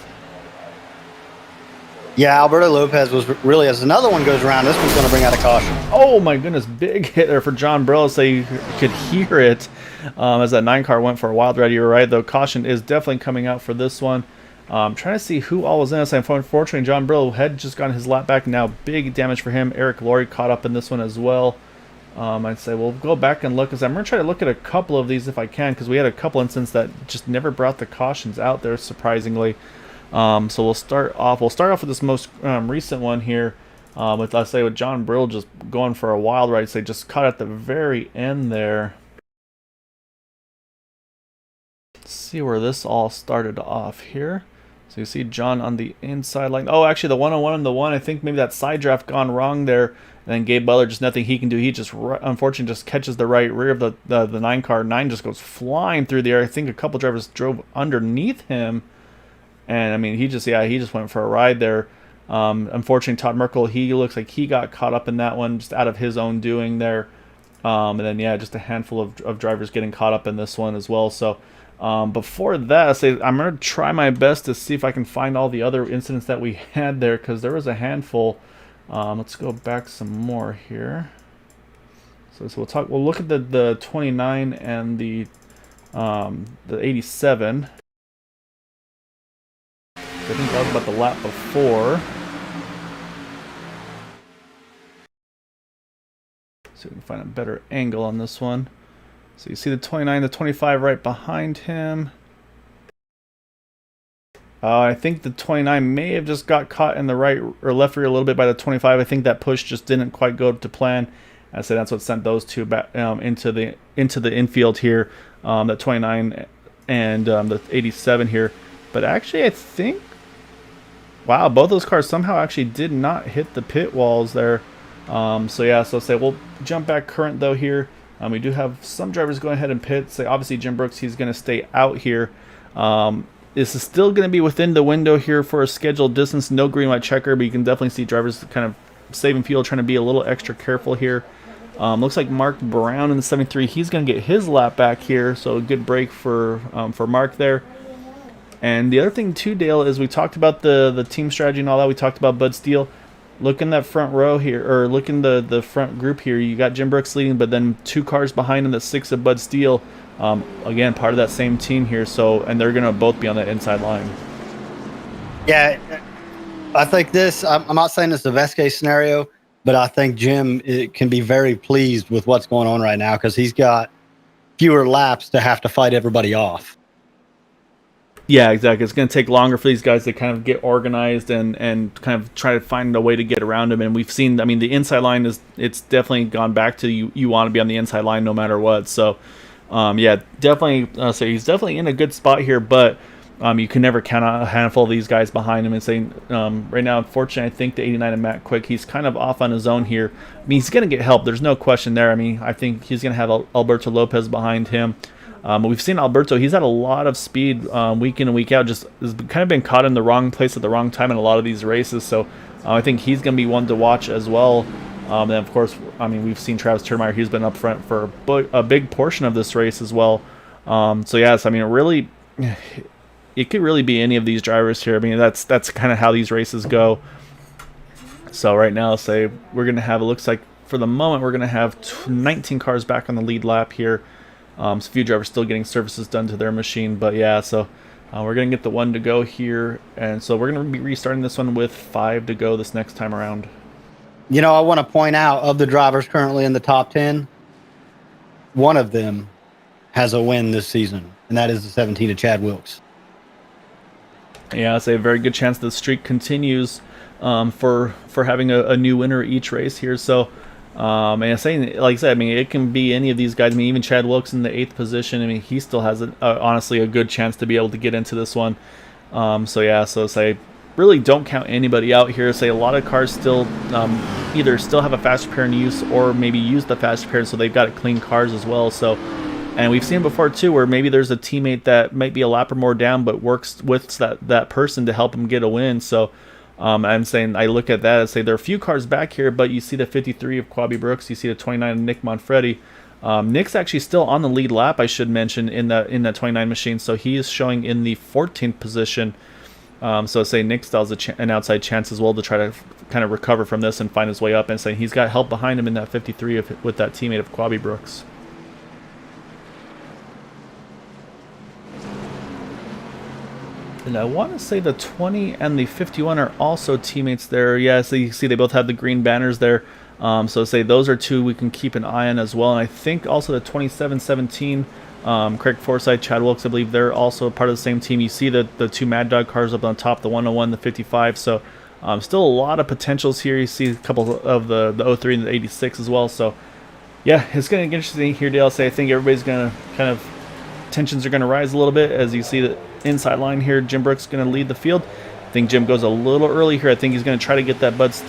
Yeah, Alberto Lopez was really, as another one goes around, this one's going to bring out a caution. Oh my goodness, big hit there for John Brill, so you could hear it as that 9 car went for a wild ride. You were right, though. Caution is definitely coming out for this one. Trying to see who all was in this. Unfortunately, John Brill had just gotten his lap back. Now big damage for him. Eric Laurie caught up in this one as well. I'd say we'll go back and look, because I'm going to try to look at a couple of these if I can, because we had a couple instances that just never brought the cautions out there, surprisingly. So we'll start off with this most recent one here, with, let's say, with John Brill just going for a wild ride. Say just caught at the very end there. Let's see where this all started off here. So you see John on the inside line. Oh, actually the 101 and the 1. I think maybe that side draft gone wrong there. And then Gabe Butler, just nothing he can do. He just, unfortunately, just catches the right rear of the 9 car. 9 just goes flying through the air. I think a couple drivers drove underneath him. And, I mean, he just went for a ride there. Unfortunately, Todd Merkel, he looks like he got caught up in that one just out of his own doing there. And then, yeah, just a handful of drivers getting caught up in this one as well. So, before that, I'm going to try my best to see if I can find all the other incidents that we had there, because there was a handful. Let's go back some more here. So we'll look at the 29 and the 87. I think that was about the lap before. See if we can find a better angle on this one. So you see the 29, the 25 right behind him. I think the 29 may have just got caught in the right or left rear a little bit by the 25. I think that push just didn't quite go to plan. I said that's what sent those two back into the infield here. The 29 and the 87 here. But actually, I think, wow, both those cars somehow actually did not hit the pit walls there. So yeah, so say we'll jump back current though here. We do have some drivers going ahead and pit. So obviously Jim Brooks, he's going to stay out here. This is still going to be within the window here for a scheduled distance. No green white checker, but you can definitely see drivers kind of saving fuel, trying to be a little extra careful here. Looks like Mark Brown in the 73, he's going to get his lap back here, so a good break for Mark there. And the other thing too, Dale, is we talked about the team strategy and all that. We talked about Bud Steele. Look in that front row here, or look in the front group here. You got Jim Brooks leading, but then 2 cars behind him, the 6 of Bud Steele. Again, part of that same team here. So, and they're going to both be on that inside line. Yeah, I think this. I'm not saying it's the best case scenario, but I think Jim can be very pleased with what's going on right now because he's got fewer laps to have to fight everybody off. Yeah, exactly. It's going to take longer for these guys to kind of get organized and kind of try to find a way to get around him. And we've seen, I mean, the inside line it's definitely gone back to you want to be on the inside line no matter what. So, yeah, definitely. So he's definitely in a good spot here, but you can never count on a handful of these guys behind him and saying right now, unfortunately, I think the 89 of Matt Quick, he's kind of off on his own here. I mean, he's going to get help. There's no question there. I mean, I think he's going to have Alberto Lopez behind him. We've seen Alberto, he's had a lot of speed week in and week out, just has kind of been caught in the wrong place at the wrong time in a lot of these races. So I think he's going to be one to watch as well. And of course, I mean, we've seen Travis Turmeyer, he's been up front for a big portion of this race as well. So yes, I mean, it could really be any of these drivers here. I mean, that's kind of how these races go. So right now, say we're going to have, it looks like for the moment, we're going to have 19 cars back on the lead lap here. So a few drivers still getting services done to their machine, but yeah, so we're going to get the 1 to go here, and so we're going to be restarting this one with 5 to go this next time around. You know, I want to point out, of the drivers currently in the top 10, one of them has a win this season, and that is the 17 of Chad Wilkes. Yeah, I'd say a very good chance the streak continues for having a new winner each race here. So, and I'm saying, like I said, I mean, it can be any of these guys. I mean, even Chad Wilkes in the 8th position. I mean, he still has honestly a good chance to be able to get into this one. So yeah, so say really don't count anybody out here. Say a lot of cars still either still have a faster pair in use or maybe use the faster pair, so they've got clean cars as well. So. And we've seen before too, where maybe there's a teammate that might be a lap or more down, but works with that person to help him get a win. So I'm saying, I look at that and say there are a few cars back here, but you see the 53 of Quabi Brooks, you see the 29 of Nick Monfretti. Nick's actually still on the lead lap, I should mention, in that 29 machine. So he is showing in the 14th position. So say Nick still has an outside chance as well to try to kind of recover from this and find his way up. And saying he's got help behind him in that 53 with that teammate of Quabi Brooks. And I want to say the 20 and the 51 are also teammates there. Yeah, so you see they both have the green banners there. So say those are 2 we can keep an eye on as well. And I think also the 27-17, Craig Forsyth, Chad Wilkes, I believe they're also part of the same team. You see the 2 Mad Dog cars up on top, the 101, the 55. So still a lot of potentials here. You see a couple of the 03 and the 86 as well. So yeah, it's going to get interesting here, Dale. Say I think everybody's going to kind of, tensions are going to rise a little bit as you see the inside line here. Jim Brooks is going to lead the field. I think Jim goes a little early here. I think he's going to try to get that his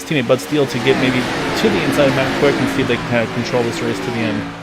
teammate Bud Steele to get maybe to the inside of Matt Quick and see if they can kind of control this race to the end.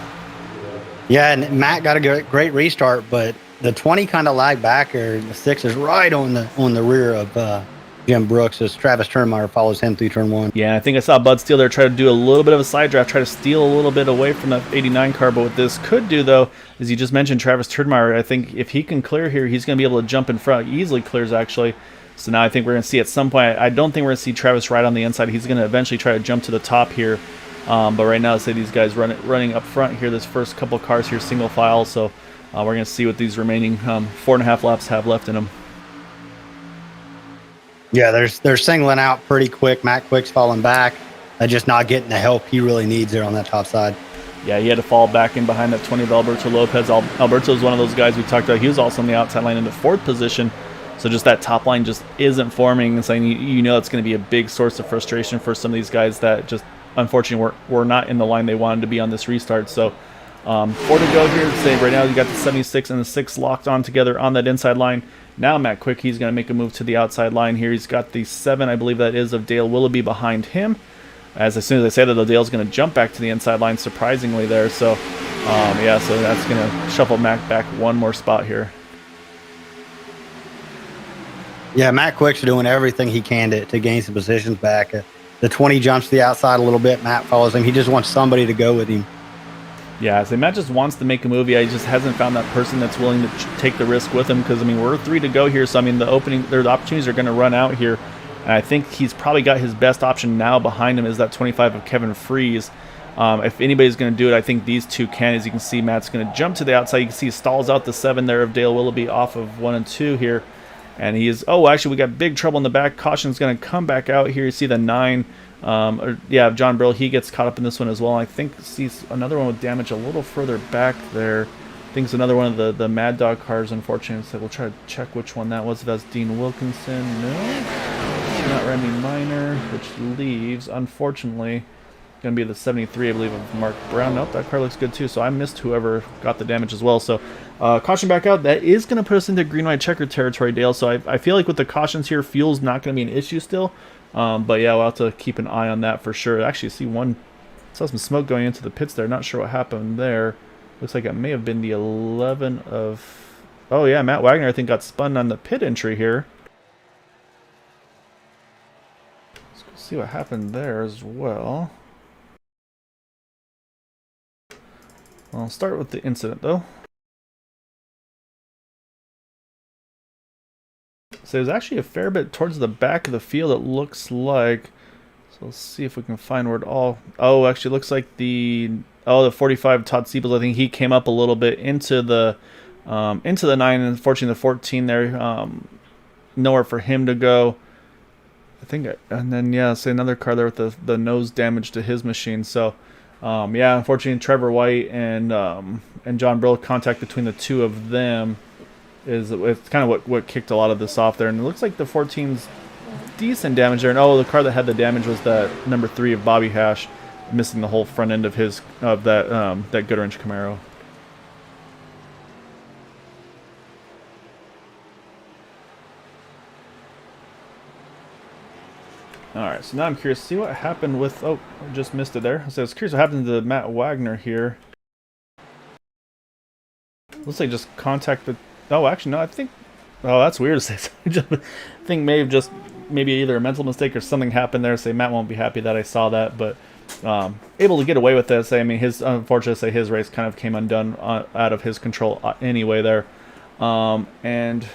Yeah, and Matt got a great restart, but the 20 kind of lagged back, or the 6 is right on the rear of Jim Brooks as Travis Turnmeyer follows him through turn 1. Yeah, I think I saw Bud Steele there try to do a little bit of a side draft, try to steal a little bit away from that 89 car. But what this could do, though, as you just mentioned, Travis Turnmeyer, I think if he can clear here, he's going to be able to jump in front. He easily clears, actually. So now I think we're going to see at some point, I don't think we're going to see Travis right on the inside. He's going to eventually try to jump to the top here. But right now, say these guys running up front here, this first couple of cars here, single file. So we're going to see what these remaining 4.5 laps have left in them. Yeah, they're singling out pretty quick. Matt Quick's falling back, just not getting the help he really needs there on that top side. Yeah, he had to fall back in behind that 20 of Alberto Lopez. Alberto is one of those guys we talked about. He was also on the outside line in the 4th position. So just that top line just isn't forming, and saying you know it's going to be a big source of frustration for some of these guys that just unfortunately were not in the line they wanted to be on this restart. So 4 to go here. Say right now you got the 76 and the 6 locked on together on that inside line. Now Matt Quick, he's going to make a move to the outside line here. He's got the 7, I believe that is, of Dale Willoughby behind him. as soon as I say that, Dale's going to jump back to the inside line, surprisingly there. So, yeah, so that's going to shuffle Matt back one more spot here. Yeah, Matt Quick's doing everything he can to gain some positions back. The 20 jumps to the outside a little bit. Matt follows him. He just wants somebody to go with him. Yeah, so Matt just wants to make a movie. He just hasn't found that person that's willing to take the risk with him, because, I mean, we're 3 to go here. So, I mean, the opportunities are going to run out here. And I think he's probably got his best option now behind him is that 25 of Kevin Freeze. If anybody's going to do it, I think these two can. As you can see, Matt's going to jump to the outside. You can see he stalls out the 7 there of Dale Willoughby off of 1 and 2 here. And he is, oh, actually, we got big trouble in the back. Caution's going to come back out here. You see the 9. John Brill, he gets caught up in this one as well. I think sees another one with damage a little further back there. I think it's another one of the Mad Dog cars, unfortunately. So we'll try to check which one that was. If that's Dean Wilkinson. No. Not Randy Miner, which leaves, unfortunately, going to be the 73, I believe, of Mark Brown. Nope, that car looks good too. So I missed whoever got the damage as well. So caution back out. That is going to put us into green-white checker territory, Dale. So I feel like with the cautions here, fuel's not going to be an issue still. But yeah, we'll have to keep an eye on that for sure. Actually, saw some smoke going into the pits there. Not sure what happened there. Looks like it may have been the 11 of... Oh yeah, Matt Wagner, I think, got spun on the pit entry here. See what happened there as well. I'll start with the incident though. So there's actually a fair bit towards the back of the field, it looks like. So let's see if we can find where it all... Oh, actually looks like the 45 Todd Siebels, I think he came up a little bit into the 9, and unfortunately the 14 there, nowhere for him to go. I think, and then yeah, say another car there with the nose damage to his machine. So, yeah, unfortunately, Trevor White and John Brill, contact between the two of them it's kind of what kicked a lot of this off there. And it looks like the 14's decent damage there. And oh, the car that had the damage was that number 3 of Bobby Hash, missing the whole front end of that Goodwrench Camaro. Alright, so now I'm curious to see what happened with... Oh, I just missed it there. So I was curious what happened to Matt Wagner here. Looks like just contacted... Oh, actually, no, I think... Oh, that's weird to say. I think maybe either a mental mistake or something happened there. Say Matt won't be happy that I saw that, but able to get away with that. Say, I mean, unfortunately, his race kind of came undone out of his control anyway there. And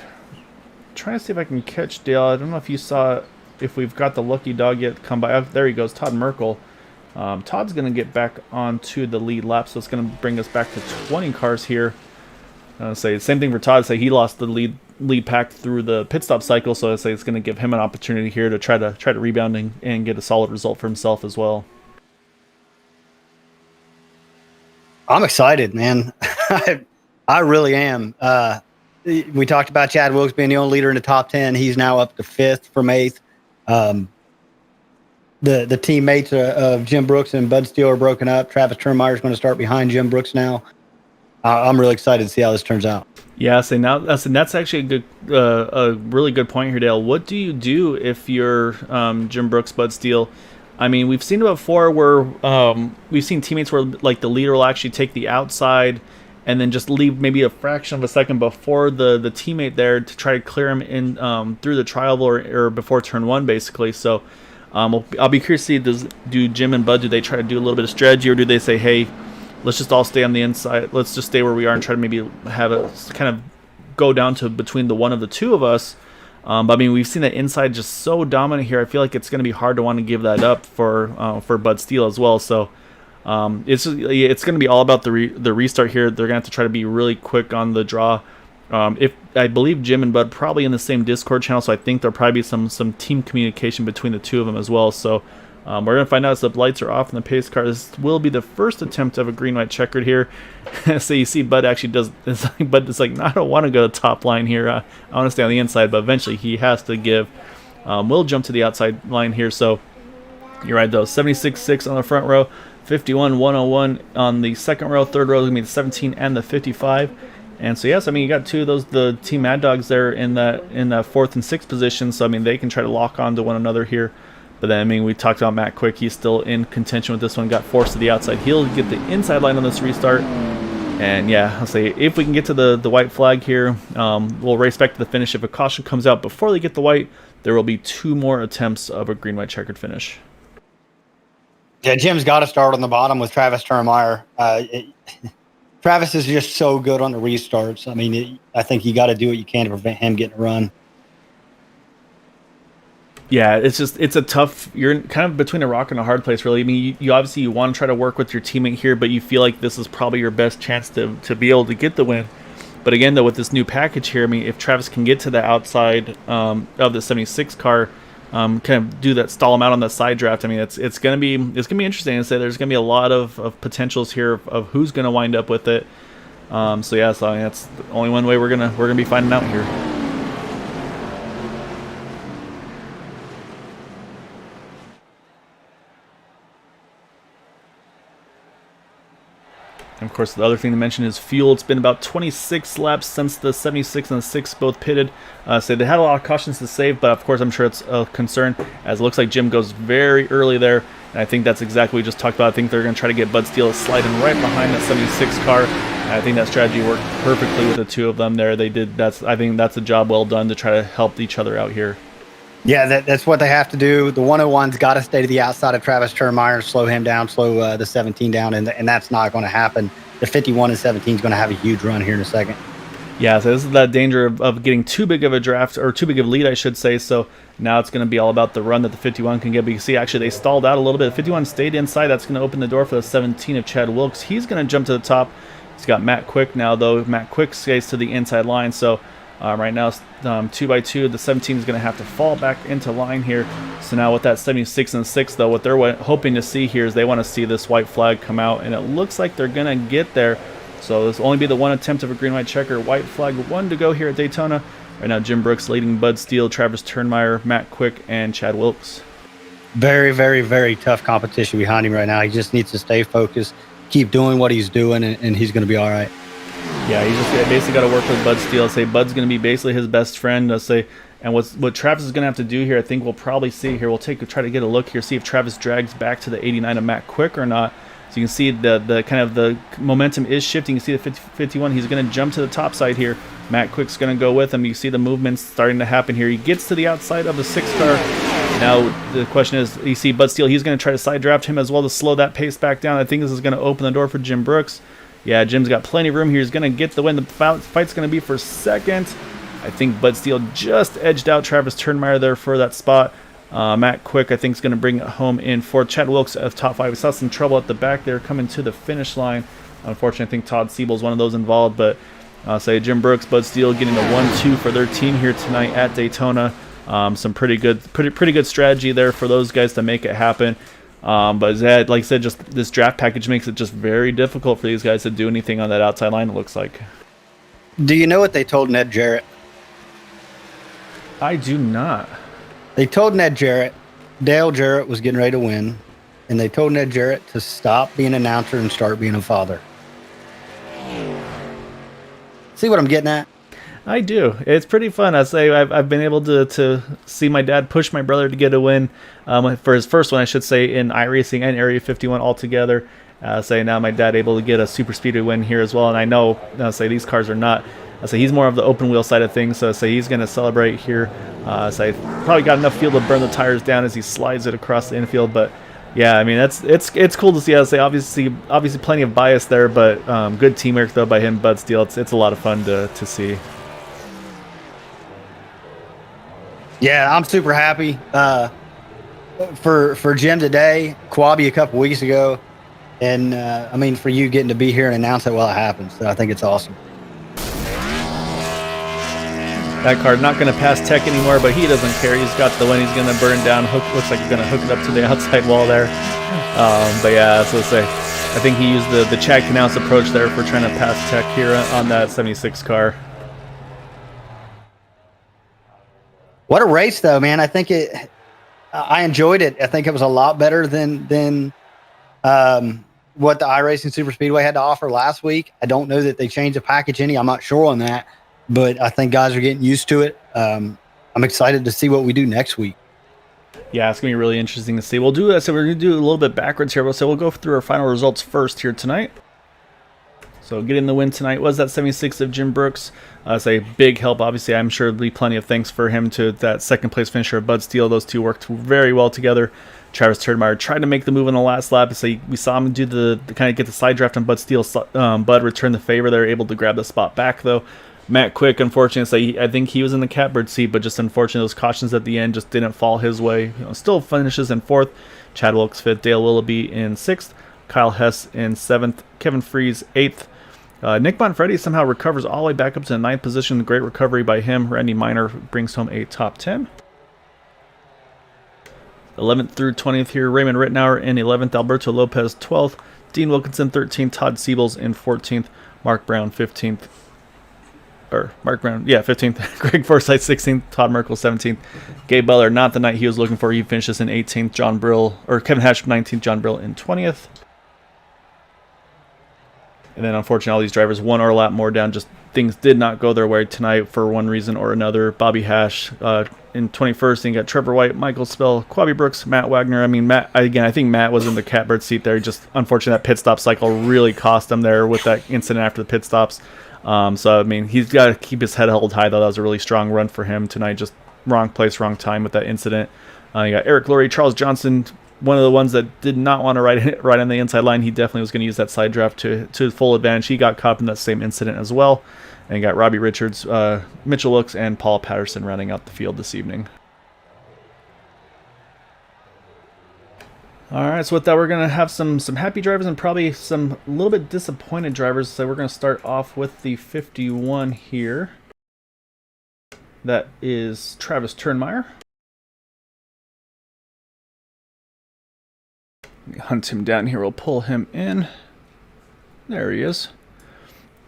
trying to see if I can catch Dale. I don't know if you saw... If we've got the lucky dog yet come by. Oh, there he goes, Todd Merkel. Todd's going to get back onto the lead lap, so it's going to bring us back to 20 cars here. Say same thing for Todd. Say he lost the lead pack through the pit stop cycle, so I say it's going to give him an opportunity here to try to rebound and get a solid result for himself as well. I'm excited, man. I really am. We talked about Chad Wilkes being the only leader in the top 10. He's now up to 5th from 8th. The teammates of Jim Brooks and Bud Steele are broken up. Travis Turnmeyer is going to start behind Jim Brooks now. I'm really excited to see how this turns out. Yeah, so now that's actually a really good point here, Dale. What do you do if you're Jim Brooks, Bud Steele? I mean, we've seen it before where we've seen teammates where like the leader will actually take the outside and then just leave maybe a fraction of a second before the teammate there to try to clear him in through the trial or before turn 1, basically. So I'll be curious to see, do Jim and Bud, do they try to do a little bit of strategy, or do they say, hey, let's just all stay on the inside, let's just stay where we are and try to maybe have it kind of go down to between the one of the two of us. But I mean, we've seen the inside just so dominant here. I feel like it's going to be hard to want to give that up for Bud Steele as well. So it's going to be all about the restart here. They're going to have to try to be really quick on the draw. If I believe Jim and Bud probably in the same Discord channel, so I think there'll probably be some team communication between the two of them as well. So we're going to find out as the lights are off in the pace car. This will be the first attempt of a green-white checkered here. So you see Bud actually does, Bud is like, no, I don't want to go to top line here. I want to stay on the inside, but eventually he has to give. We'll jump to the outside line here. So you're right, though. 76.6 on the front row, 51.101 on the second row. Third row is going to be the 17 and the 55. And so, yes, I mean, you got two of those, the Team Mad Dogs there in that 4th and 6th position. So, I mean, they can try to lock on to one another here. But then, I mean, we talked about Matt Quick. He's still in contention with this one. Got forced to the outside. He'll get the inside line on this restart. And yeah, I'll say if we can get to the white flag here, we'll race back to the finish. If a caution comes out before they get the white, there will be 2 more attempts of a green-white checkered finish. Yeah, Jim's got to start on the bottom with Travis Turnmeyer. Travis is just so good on the restarts. I mean, I think you got to do what you can to prevent him getting a run. Yeah, it's a tough. You're kind of between a rock and a hard place, really. I mean, you obviously you want to try to work with your teammate here, but you feel like this is probably your best chance to be able to get the win. But again, though, with this new package here, I mean, if Travis can get to the outside of the 76 car, kind of do that, stall him out on the side draft. I mean, it's gonna be interesting to say. There's gonna be a lot of potentials here of who's gonna wind up with it. So I mean, that's the only one way we're gonna be finding out here. And of course, the other thing to mention is fuel. It's been about 26 laps since the 76 and the 6 both pitted. So they had a lot of cautions to save, but of course I'm sure it's a concern, as it looks like Jim goes very early there. And I think that's exactly what we just talked about. I think they're going to try to get Bud Steele sliding right behind that 76 car. And I think that strategy worked perfectly with the 2 of them there. They did. I think that's a job well done to try to help each other out here. Yeah, that's what they have to do. The 101's got to stay to the outside of Travis Turnmeyer and slow him down, slow the 17 down, and that's not going to happen. The 51 and 17 is going to have a huge run here in a second. Yeah, so this is that danger of getting too big of a draft, or too big of a lead, I should say. So now it's going to be all about the run that the 51 can get. But you can see, actually, they stalled out a little bit. The 51 stayed inside. That's going to open the door for the 17 of Chad Wilkes. He's going to jump to the top. He's got Matt Quick now, though. Matt Quick stays to the inside line. So right now, 2x2, the 17 is going to have to fall back into line here. So now with that 76 and 6, though, what they're hoping to see here is they want to see this white flag come out, and it looks like they're going to get there. So this will only be the 1 attempt of a green-white checker. White flag 1 to go here at Daytona. Right now, Jim Brooks leading Bud Steele, Travis Turnmeyer, Matt Quick, and Chad Wilkes. Very, very, very tough competition behind him right now. He just needs to stay focused, keep doing what he's doing, and he's going to be all right. Yeah, he's just basically got to work with Bud Steele. Say Bud's going to be basically his best friend. And what Travis is going to have to do here, I think we'll probably see here. We'll try to get a look here, see if Travis drags back to the 89 of Matt Quick or not. So you can see the kind of the momentum is shifting. You see the 51. He's going to jump to the top side here. Matt Quick's going to go with him. You see the movements starting to happen here. He gets to the outside of the 6 car. Now the question is, you see Bud Steele. He's going to try to side draft him as well to slow that pace back down. I think this is going to open the door for Jim Brooks. Yeah, Jim's got plenty of room here. He's going to get the win. The fight's going to be for second. I think Bud Steele just edged out Travis Turnmeyer there for that spot. Matt Quick, I think, is going to bring it home in fourth. Chad Wilkes of top 5. We saw some trouble at the back there coming to the finish line. Unfortunately, I think Todd Siebel's one of those involved. But say Jim Brooks, Bud Steele getting a 1-2 for their team here tonight at Daytona. Some pretty good strategy there for those guys to make it happen. But Zed, like I said, just this draft package makes it just very difficult for these guys to do anything on that outside line, it looks like. Do you know what they told Ned Jarrett? I do not. They told Ned Jarrett, Dale Jarrett was getting ready to win, and they told Ned Jarrett to stop being an announcer and start being a father. See what I'm getting at? I do. It's pretty fun. I say I've been able to see my dad push my brother to get a win for his first one, I should say, in iRacing and Area 51 altogether. Say now my dad able to get a Superspeedway win here as well, and I know say these cars are not. I say he's more of the open wheel side of things, so say he's going to celebrate here. So probably got enough fuel to burn the tires down as he slides it across the infield, but. Yeah, I mean it's cool to see. I say obviously plenty of bias there, but good teamwork though by him, Bud Steele. It's a lot of fun to see. Yeah, I'm super happy for Jim today, Quabi a couple weeks ago, and I mean for you getting to be here and announce it while it happens. So I think it's awesome. That car not going to pass Tech anymore, but he doesn't care. He's got the one. He's going to burn down. Looks like he's going to hook it up to the outside wall there. But yeah, so say I think he used the Chad Knaus approach there for trying to pass Tech here on that 76 car. What a race, though, man! I think I enjoyed it. I think it was a lot better than what the iRacing Superspeedway had to offer last week. I don't know that they changed the package any. I'm not sure on that. But I think guys are getting used to it. I'm excited to see what we do next week. Yeah, it's gonna be really interesting to see. We'll do that. So we're gonna do a little bit backwards here. So we'll go through our final results first here tonight. So getting the win tonight was that 76 of Jim Brooks. It's a big help. Obviously, I'm sure there'll be plenty of thanks for him to that second place finisher of Bud Steele. Those two worked very well together. Travis Turdmeyer tried to make the move in the last lap. So we saw him do the kind of get the side draft on Bud Steele. Bud returned the favor. They were able to grab the spot back though. Matt Quick, unfortunately, so I think he was in the catbird seat, but just unfortunately those cautions at the end just didn't fall his way. Still finishes in 4th. Chad Wilkes 5th. Dale Willoughby in 6th. Kyle Hess in 7th. Kevin Freeze 8th. Nick Bonfreddi somehow recovers all the way back up to the 9th position. Great recovery by him. Randy Miner brings home a top 10. 11th through 20th here. Raymond Rittenauer in 11th. Alberto Lopez 12th. Dean Wilkinson 13th. Todd Siebels in 14th. Mark Brown 15th. Mark Brown, 15th. Greg Forsythe 16th. Todd Merkel 17th. Gabe Butler, not the night he was looking for. He finishes in 18th. Kevin Hatch 19th. John Brill in 20th. And then, unfortunately, all these drivers 1 or a lap more down. Just things did not go their way tonight for one reason or another. Bobby Hash in 21st. And you got Trevor White, Michael Spell, Quabi Brooks, Matt Wagner. I mean, I think Matt was in the catbird seat there. Just unfortunately, that pit stop cycle really cost him there with that incident after the pit stops. So, I mean, he's got to keep his head held high, though. That was a really strong run for him tonight. Just wrong place, wrong time with that incident. You got Eric Lurie, Charles Johnson, one of the ones that did not want to ride on the inside line. He definitely was going to use that side draft to his full advantage. He got caught up in that same incident as well. And you got Robbie Richards, Mitchell Wilkes, and Paul Patterson rounding out the field this evening. All right, so with that, we're going to have some happy drivers and probably some a little bit disappointed drivers. So we're going to start off with the 51 here. That is Travis Turnmeyer. Hunt him down here. We'll pull him in. There he is.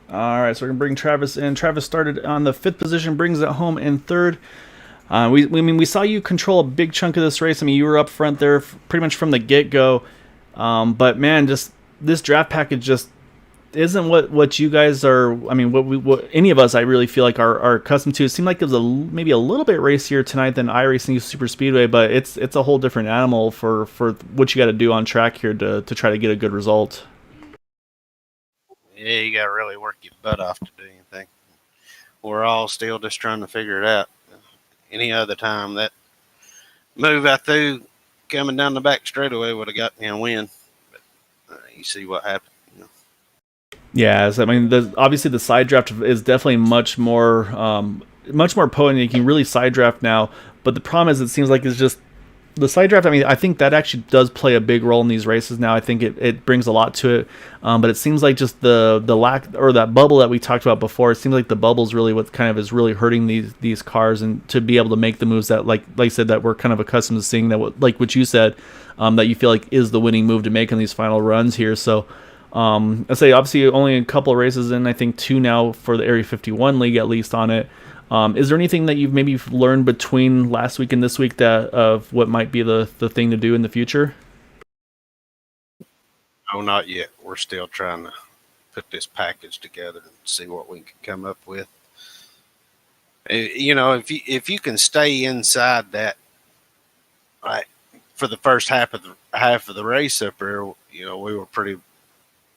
All right, so we're going to bring Travis in. Travis started on the 5th position, brings it home in 3rd. We saw you control a big chunk of this race. I mean, you were up front there pretty much from the get-go. But, man, just this draft package just isn't what you guys are. I mean, what any of us, I really feel like are accustomed to. It seemed like it was maybe a little bit racier tonight than iRacing Superspeedway, but it's a whole different animal for what you got to do on track here to try to get a good result. Yeah, you got to really work your butt off to do anything. We're all still just trying to figure it out. Any other time, that move I threw coming down the back straightaway would have got me a win. But you see what happened. Yeah, I mean, obviously the side draft is definitely much more potent. You can really side draft now, but the problem is it seems like it's just the side draft. I mean, I think that actually does play a big role in these races now. I think it brings a lot to it, but it seems like just the lack or that bubble that we talked about before. It seems like the bubble is really what kind of is really hurting these cars, and to be able to make the moves that like I said that we're kind of accustomed to seeing, that like what you said, that you feel like is the winning move to make in these final runs here. So. I say obviously only a couple of races in, I think 2 now for the Area 51 League at least on it. Is there anything that you've maybe learned between last week and this week that of what might be the thing to do in the future? Oh, not yet. We're still trying to put this package together and see what we can come up with. You know, if you can stay inside that, right, for the first half of the race up there, you know, we were pretty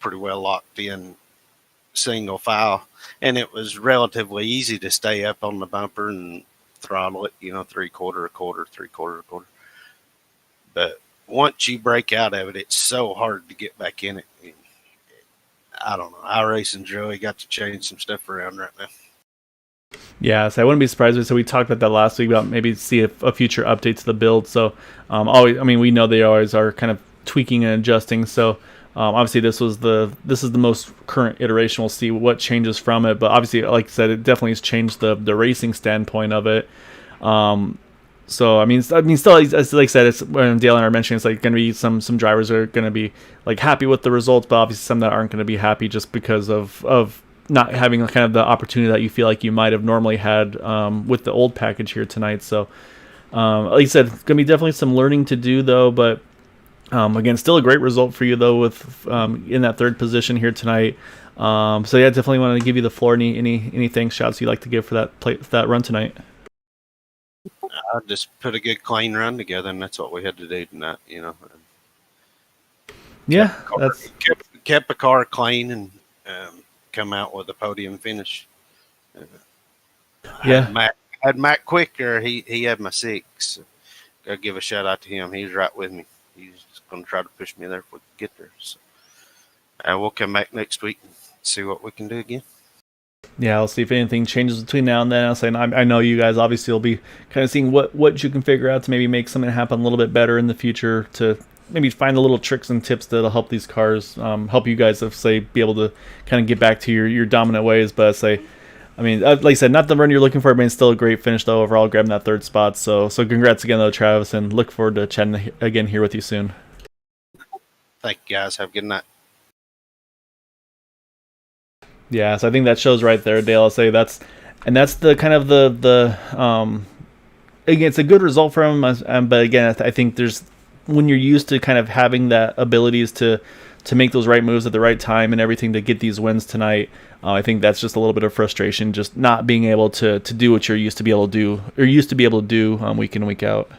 well locked in single file, and it was relatively easy to stay up on the bumper and throttle it, you know, 3/4, a quarter, 3/4, a quarter. But once you break out of it, it's so hard to get back in it. I don't know. iRacing's really got to change some stuff around right now. Yeah, so I wouldn't be surprised. So we talked about that last week about maybe see a future update to the build. So always, I mean, we know they always are kind of tweaking and adjusting. So obviously this is the most current iteration. We'll see what changes from it, but obviously, like I said, it definitely has changed the racing standpoint of it. So I mean, still, as like I said, it's when Dale and I are mentioning, it's like going to be some drivers are going to be like happy with the results, but obviously some that aren't going to be happy just because of not having kind of the opportunity that you feel like you might have normally had with the old package here tonight. So like I said, it's going to be definitely some learning to do though, but. Again, still a great result for you though, with in that 3rd position here tonight. So yeah, definitely want to give you the floor. Any thanks, shouts you'd like to give for that run tonight? I just put a good clean run together, and that's what we had to do tonight. Yeah, that's Kept the car clean and come out with a podium finish. yeah. Had Matt Quicker. He had my six. Gotta give a shout out to him. He's right with me. He's going to try to push me there if we can get there. So we'll come back next week and see what we can do again. Yeah, I'll see if anything changes between now and then. I'll say, and I know you guys obviously will be kind of seeing what you can figure out to maybe make something happen a little bit better in the future, to maybe find the little tricks and tips that'll help these cars, help you guys, say, be able to kind of get back to your dominant ways. But say, I mean, like I said, not the run you're looking for, but it's still a great finish though overall, grabbing that third spot. So congrats again though, Travis, and look forward to chatting again here with you soon. Thank you guys. Have a good night. Yeah, so I think that shows right there, Dale. I'll say that's the kind of the again, it's a good result for him, but again, I think there's, when you're used to kind of having that abilities to make those right moves at the right time and everything to get these wins tonight, I think that's just a little bit of frustration, just not being able to do what you're used to be able to do week in, week out.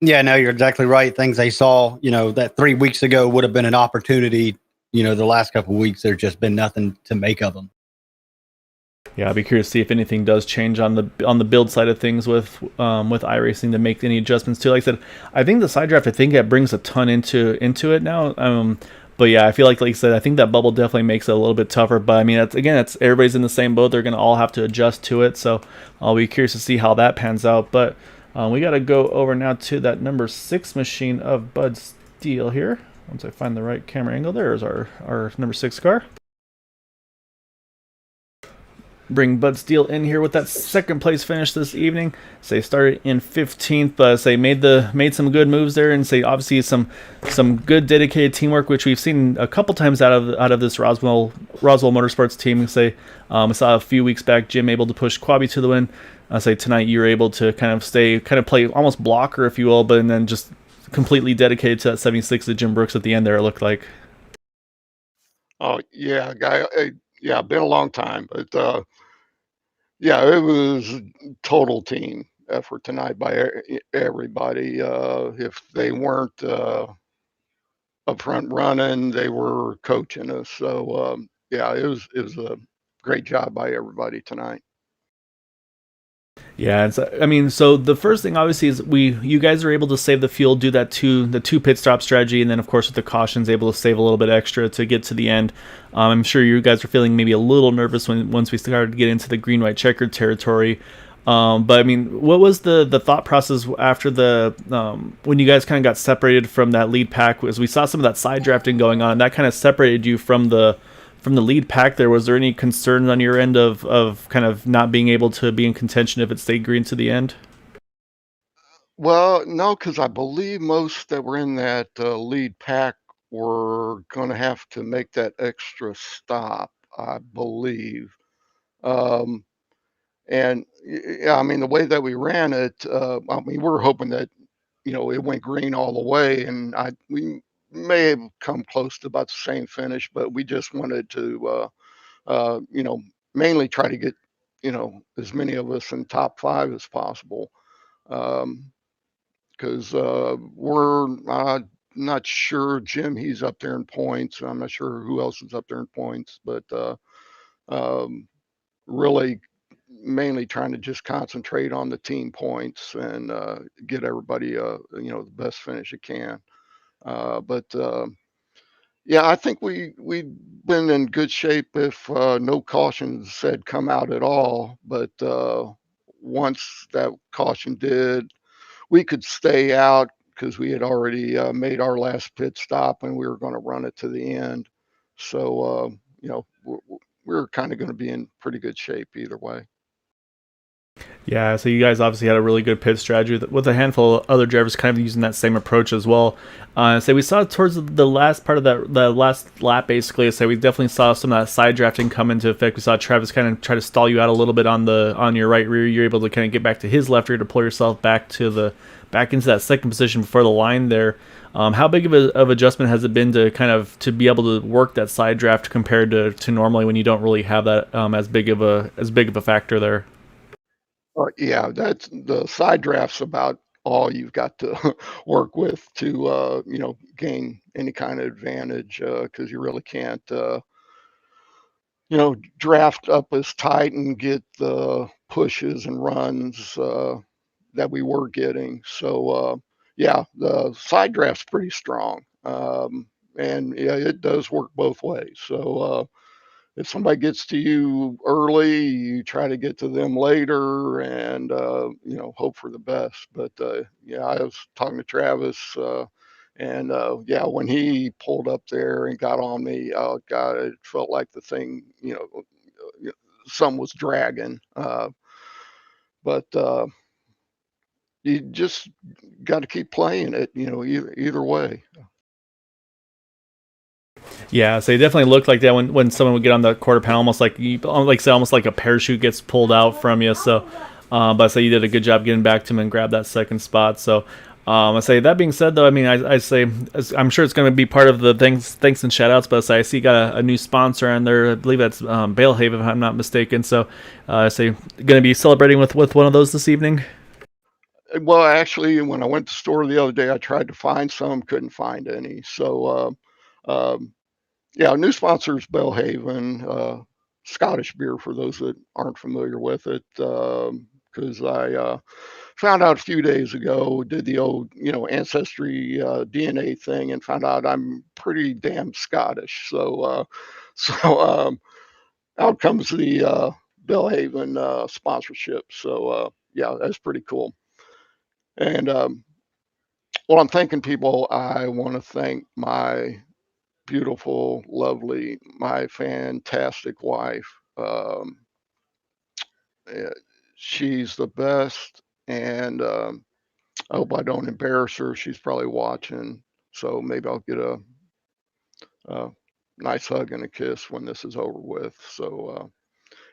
Yeah, no, you're exactly right. Things they saw, that 3 weeks ago would have been an opportunity. The last couple of weeks, there's just been nothing to make of them. Yeah, I'll be curious to see if anything does change on the build side of things with iRacing to make any adjustments too. Like I said, I think the side draft, I think it brings a ton into it now. But yeah, I feel like you said, I think that bubble definitely makes it a little bit tougher. But I mean, it's everybody's in the same boat. They're going to all have to adjust to it. So I'll be curious to see how that pans out. But we got to go over now to that number 6 machine of Bud Steele here. Once I find the right camera angle, there's our number 6 car. Bring Bud Steele in here with that second place finish this evening. Say started in 15th, but say made some good moves there, and say obviously some good dedicated teamwork, which we've seen a couple times out of this Roswell Motorsports team. Say we saw a few weeks back Jim able to push Quabi to the win. Say tonight you were able to kind of play almost blocker, if you will, but and then just completely dedicated to that 76 to Jim Brooks at the end there, it looked like. Oh yeah, guy. Yeah, been a long time, but yeah, it was a total team effort tonight by everybody. If they weren't up front running, they were coaching us. So yeah, it was a great job by everybody tonight. Yeah, so the first thing obviously is you guys are able to save the fuel, do the two pit stop strategy, and then of course with the cautions able to save a little bit extra to get to the end. I'm sure you guys are feeling maybe a little nervous once we started to get into the green white checkered territory. But I mean, what was the thought process after when you guys kind of got separated from that lead pack? As we saw some of that side drafting going on, that kind of separated you from the lead pack there. Was there any concerns on your end of kind of not being able to be in contention if it stayed green to the end? Well, no, because I believe most that were in that lead pack were going to have to make that extra stop, I believe. And yeah, I mean, the way that we ran it, I mean, we were hoping that, it went green all the way, and we may have come close to about the same finish, but we just wanted to, mainly try to get, as many of us in top 5 as possible. Because we're not sure Jim, he's up there in points. I'm not sure who else is up there in points, but um, really mainly trying to just concentrate on the team points and get everybody the best finish it can. But yeah, I think we've been in good shape if no cautions had come out at all. But once that caution did, we could stay out because we had already made our last pit stop and we were going to run it to the end. So we're kind of going to be in pretty good shape either way. Yeah, so you guys obviously had a really good pit strategy with a handful of other drivers kind of using that same approach as well. So we saw towards the last part of the last lap, basically. So we definitely saw some of that side drafting come into effect. We saw Travis kind of try to stall you out a little bit on your right rear. You're able to kind of get back to his left rear to pull yourself back into that second position before the line there. How big of adjustment has it been to be able to work that side draft compared to normally when you don't really have that as big of a factor there? Yeah, that's the side draft's about all you've got to work with to, gain any kind of advantage, because you really can't, draft up as tight and get the pushes and runs that we were getting. So, yeah, the side draft's pretty strong. And yeah, it does work both ways. So, if somebody gets to you early, you try to get to them later and, hope for the best. But yeah, I was talking to Travis. And yeah, when he pulled up there and got on me, oh God, it felt like the thing, some was dragging. But you just got to keep playing it, either way. Yeah, so it definitely looked like that when someone would get on the quarter panel, almost like like I said, almost like a parachute gets pulled out from you. So, but I say you did a good job getting back to him and grab that second spot. So, I say that being said, though, I mean, I say I'm sure it's going to be part of the thanks and shout outs. But I say I see you got a new sponsor on there. I believe that's Balehaven, if I'm not mistaken. So, I say going to be celebrating with one of those this evening. Well, actually, when I went to the store the other day, I tried to find some, couldn't find any. So, yeah, new sponsors, Bellhaven, Scottish beer for those that aren't familiar with it. Because I found out a few days ago, did the old, ancestry DNA thing, and found out I'm pretty damn Scottish. So, out comes the Bellhaven sponsorship. So, yeah, that's pretty cool. And well, I'm thanking people. I want to thank my beautiful, lovely, my fantastic wife. Eh, she's the best, and I hope I don't embarrass her. She's probably watching, so maybe I'll get a nice hug and a kiss when this is over with. So,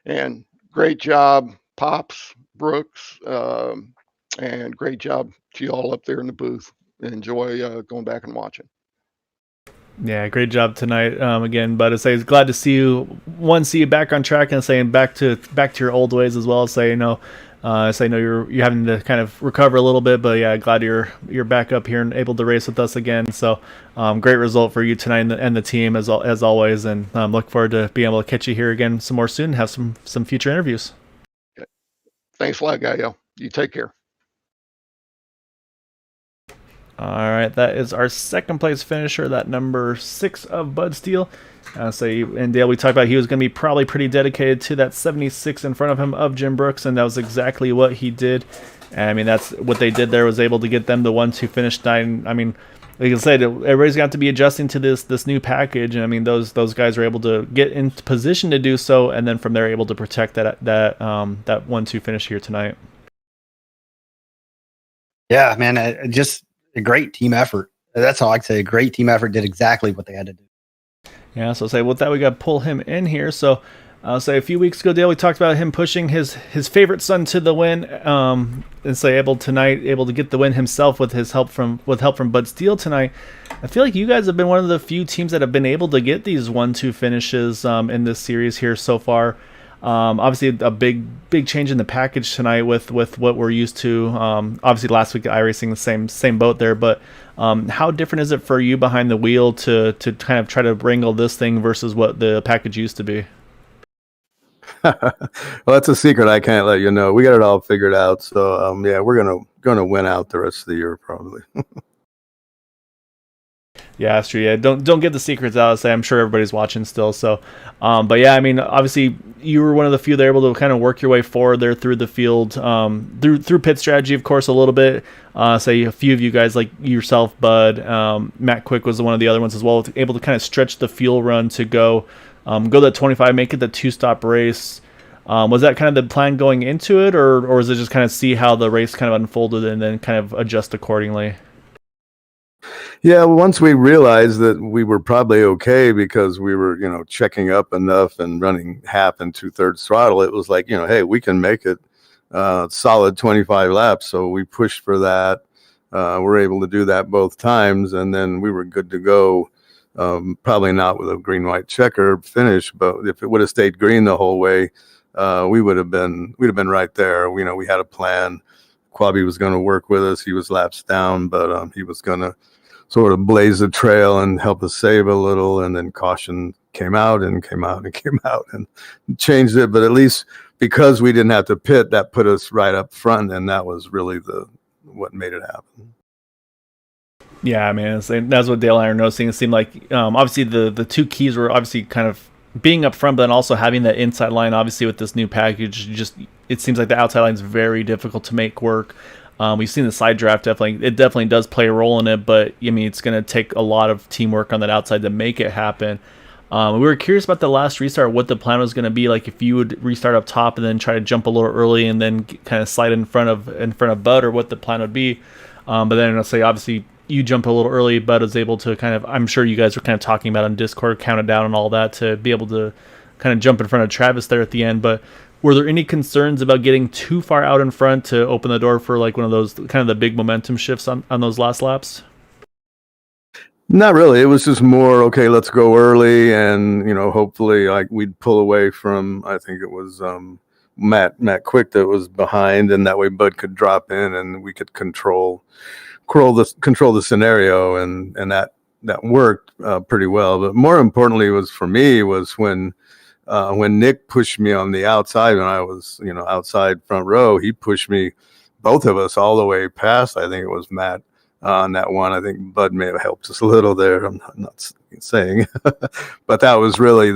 and great job, Pops, Brooks, and great job to you all up there in the booth. Enjoy going back and watching. Yeah, great job tonight again. But I say it's glad to see you back on track and saying back to your old ways as well. Say say you're having to kind of recover a little bit, but yeah, glad you're back up here and able to race with us again. So great result for you tonight and the team as always, and look forward to being able to catch you here again some more soon. And have some future interviews. Okay. Thanks a lot, Gaio. You take care. All right, that is our second place finisher, that number 6 of Bud Steele. And Dale, we talked about he was going to be probably pretty dedicated to that 76 in front of him of Jim Brooks, and that was exactly what he did. And I mean, that's what they did there, was able to get them the 1-2 finish tonight. I mean, like I said, everybody's got to be adjusting to this new package, and I mean, those guys are able to get in position to do so, and then from there able to protect that 1-2 finish here tonight. Yeah, man, just a great team effort. That's all I can say. A great team effort, did exactly what they had to do. Yeah, so say with that we got to pull him in here. So I'll say a few weeks ago, Dale, we talked about him pushing his favorite son to the win, and say able to get the win himself with help from Bud Steele tonight. I feel like you guys have been one of the few teams that have been able to get these 1-2 finishes in this series here so far. Obviously a big change in the package tonight with what we're used to. Obviously last week iRacing the same boat there, but how different is it for you behind the wheel to kind of try to wrangle this thing versus what the package used to be? Well, that's a secret I can't let you know. We got it all figured out, so yeah, we're gonna win out the rest of the year probably. Yeah, that's true. Yeah, don't get the secrets out. I'm sure everybody's watching still. So, but yeah, I mean, obviously you were one of the few that were able to kind of work your way forward there through the field, through pit strategy, of course, a little bit. Say a few of you guys like yourself, Bud, Matt Quick was one of the other ones as well, able to kind of stretch the fuel run to go that 25, make it the 2-stop race. Was that kind of the plan going into it, or was it just kind of see how the race kind of unfolded and then kind of adjust accordingly? Yeah, once we realized that we were probably okay because we were, checking up enough and running half and 2/3 throttle, it was like, hey, we can make it solid 25 laps. So we pushed for that. We're able to do that both times, and then we were good to go. Probably not with a green-white checker finish, but if it would have stayed green the whole way, we'd have been right there. We had a plan. Quabi was going to work with us. He was laps down, but he was going to sort of blaze the trail and help us save a little. And then caution came out and changed it. But at least because we didn't have to pit, that put us right up front, and that was really what made it happen. Yeah, I mean, that's what Dale and I are noticing. It seemed like obviously the two keys were obviously kind of being up front, but then also having that inside line. Obviously, with this new package, it seems like the outside line is very difficult to make work. We've seen the side draft definitely does play a role in it, but I mean, it's going to take a lot of teamwork on that outside to make it happen. We were curious about the last restart, what the plan was going to be like, if you would restart up top and then try to jump a little early and then kind of slide in front of Bud, or what the plan would be. But then I'll say obviously you jump a little early. Bud was able to kind of, I'm sure you guys were kind of talking about on Discord, counted down and all that to be able to kind of jump in front of Travis there at the end. But were there any concerns about getting too far out in front to open the door for like one of those kind of the big momentum shifts on those last laps? Not really. It was just more, okay, let's go early, and hopefully like we'd pull away from, I think it was Matt Quick that was behind, and that way Bud could drop in and we could control the scenario, and that worked pretty well. But more importantly was when Nick pushed me on the outside when I was outside front row. He pushed me, both of us, all the way past, I think it was Matt on that one. I think Bud may have helped us a little there. I'm not saying, but that was really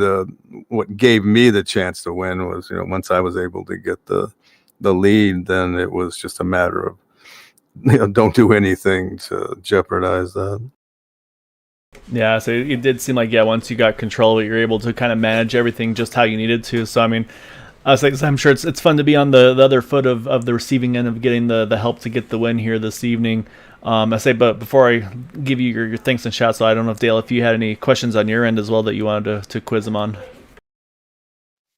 what gave me the chance to win. Was once I was able to get the lead, then it was just a matter of don't do anything to jeopardize that. Yeah, so it did seem like, once you got control, you were able to kind of manage everything just how you needed to. So I mean, I'm sure it's fun to be on the other foot of the receiving end of getting the help to get the win here this evening. But before I give you your thanks and shouts, so I don't know if Dale, if you had any questions on your end as well that you wanted to quiz them on.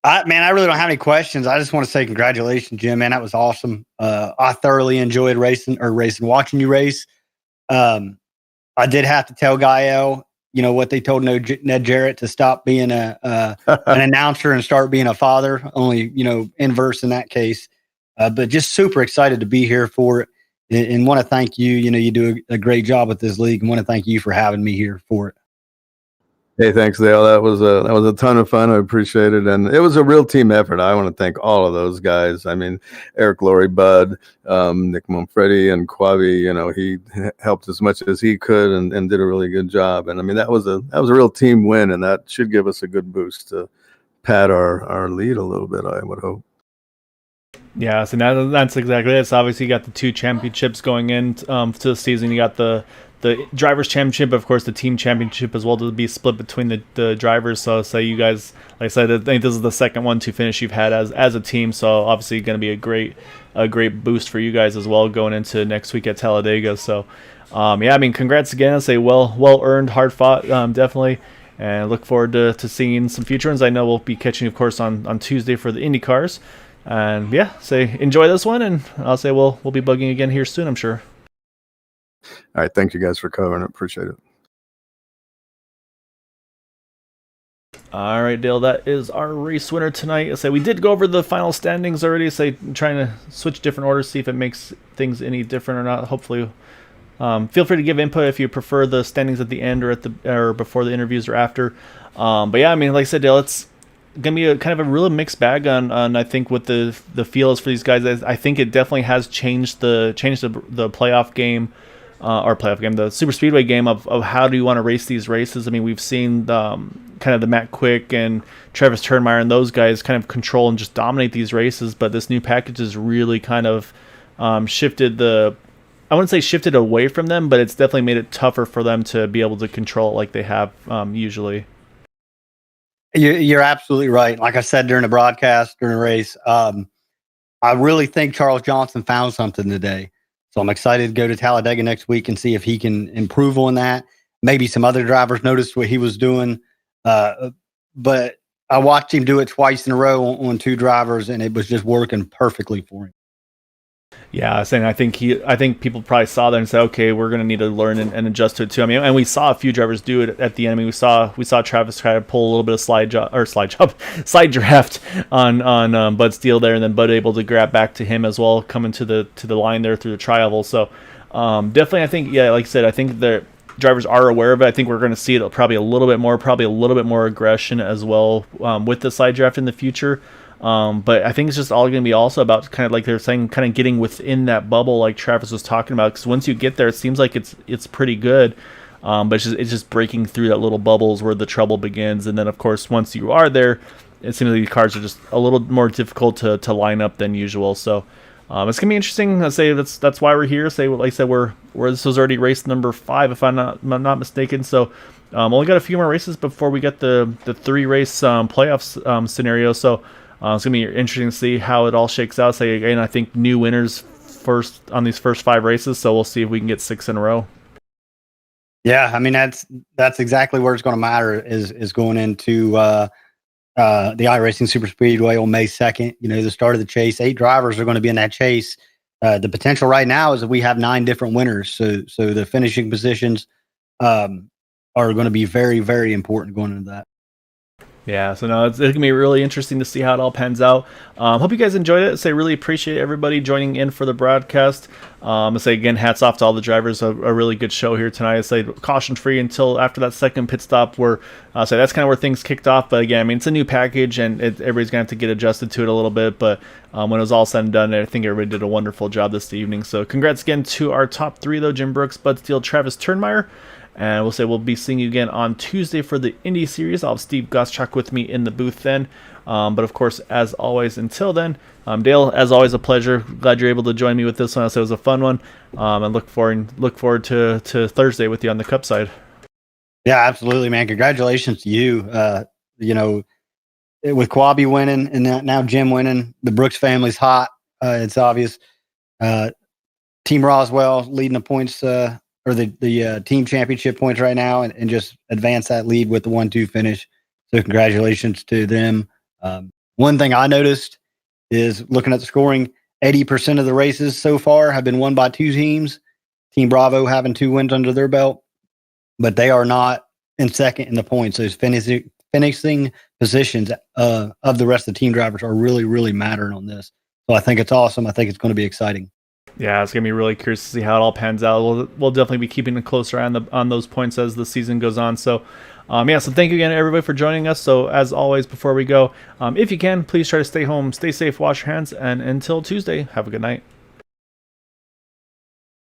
I really don't have any questions. I just want to say congratulations, Jim. Man, that was awesome. I thoroughly enjoyed watching you race. I did have to tell Gael, what they told Ned Jarrett, to stop being an announcer and start being a father. Only, inverse in that case. But just super excited to be here for it, and want to thank you. You do a great job with this league, and want to thank you for having me here for it. Hey, thanks, Dale. That was a ton of fun. I appreciate it, and it was a real team effort. I want to thank all of those guys. I mean, Eric, Lori, Bud, Nick Monfretti, and Quavi. He helped as much as he could and did a really good job. And I mean, that was a real team win, and that should give us a good boost to pad our lead a little bit, I would hope. Yeah, so that's exactly it. So obviously you got the two championships going in to the season. You got the drivers championship, of course, the team championship as well, to be split between the drivers. So you guys, like I said, I think this is the second 1-2 finish you've had as a team. So obviously going to be a great boost for you guys as well going into next week at Talladega. So congrats again. I say well earned, hard fought, definitely. And look forward to seeing some future ones. I know we'll be catching you, of course, on Tuesday for the Indy cars. And enjoy this one, and I'll say we'll be bugging again here soon, I'm sure. All right, thank you guys for covering it. Appreciate it. All right, Dale, that is our race winner tonight. I say we did go over the final standings already. Trying to switch different orders, see if it makes things any different or not. Hopefully, feel free to give input if you prefer the standings at the end or before the interviews or after. Like I said, Dale, it's gonna be a kind of a real mixed bag on I think what the feel is for these guys. I think it definitely has changed the playoff game, the super speedway game of how do you want to race these races. I mean, we've seen kind of the Matt Quick and Travis Turnmeyer and those guys kind of control and just dominate these races, but this new package has really kind of shifted I wouldn't say shifted away from them, but it's definitely made it tougher for them to be able to control it like they have usually. You're absolutely right. Like I said during the broadcast, during the race, I really think Charles Johnson found something today. So I'm excited to go to Talladega next week and see if he can improve on that. Maybe some other drivers noticed what he was doing. But I watched him do it twice in a row on two drivers, and it was just working perfectly for him. Yeah, saying I think people probably saw that and said, okay, we're gonna need to learn and adjust to it too. I mean, and we saw a few drivers do it at the end. I mean, we saw Travis try to pull a little bit of slide draft on Bud Steele there, and then Bud able to grab back to him as well, coming to the line there through the tri-oval. So definitely, I think, yeah, like I said, I think the drivers are aware of it. I think we're going to see it probably a little bit more aggression as well with the slide draft in the future. But I think it's just all going to be also about kind of like they're saying, kind of getting within that bubble, like Travis was talking about. Because once you get there, it seems like it's pretty good. But it's just breaking through that little bubbles where the trouble begins. And then of course, once you are there, it seems like the cars are just a little more difficult to line up than usual. So it's gonna be interesting. I say that's why we're here. Say, like I said, we're this was already race number 5, if I'm not mistaken. So only got a few more races before we get the 3-race playoffs scenario. So it's gonna be interesting to see how it all shakes out. Say again, I think new winners first on these first 5 races. So we'll see if we can get 6 in a row. Yeah, I mean that's exactly where it's going to matter is going into the iRacing Superspeedway on May 2nd. You know, the start of the chase. 8 drivers are going to be in that chase. The potential right now is that we have 9 different winners. So the finishing positions are going to be very, very important going into that. Yeah, so no, it's going to be really interesting to see how it all pans out. Hope you guys enjoyed it. Say, really appreciate everybody joining in for the broadcast. I say again, hats off to all the drivers. A really good show here tonight. I say caution free until after that second pit stop, where I say that's kind of where things kicked off. But again, I mean, it's a new package, and everybody's going to have to get adjusted to it a little bit. But when it was all said and done, I think everybody did a wonderful job this evening. So congrats again to our top 3 though: Jim Brooks, Bud Steele, Travis Turnmeyer. And we'll be seeing you again on Tuesday for the Indy Series. I'll have Steve Goschak with me in the booth then. But of course, as always, until then, Dale, as always, a pleasure. Glad you're able to join me with this one. So it was a fun one. And look forward to Thursday with you on the Cup side. Yeah, absolutely, man. Congratulations to you. You know, with Quabi winning and now Jim winning, the Brooks family's hot. It's obvious. Team Roswell leading the points or the team championship points right now, and just advance that lead with the 1-2 finish. So congratulations to them. One thing I noticed is looking at the scoring, 80% of the races so far have been won by 2 teams. Team Bravo having 2 wins under their belt, but they are not in second in the points. Those finishing positions of the rest of the team drivers are really, really mattering on this. So I think it's awesome. I think it's going to be exciting. Yeah, it's gonna be really curious to see how it all pans out. We'll definitely be keeping a closer eye on those points as the season goes on. So, so thank you again, everybody, for joining us. So, as always, before we go, if you can, please try to stay home, stay safe, wash your hands, and until Tuesday, have a good night.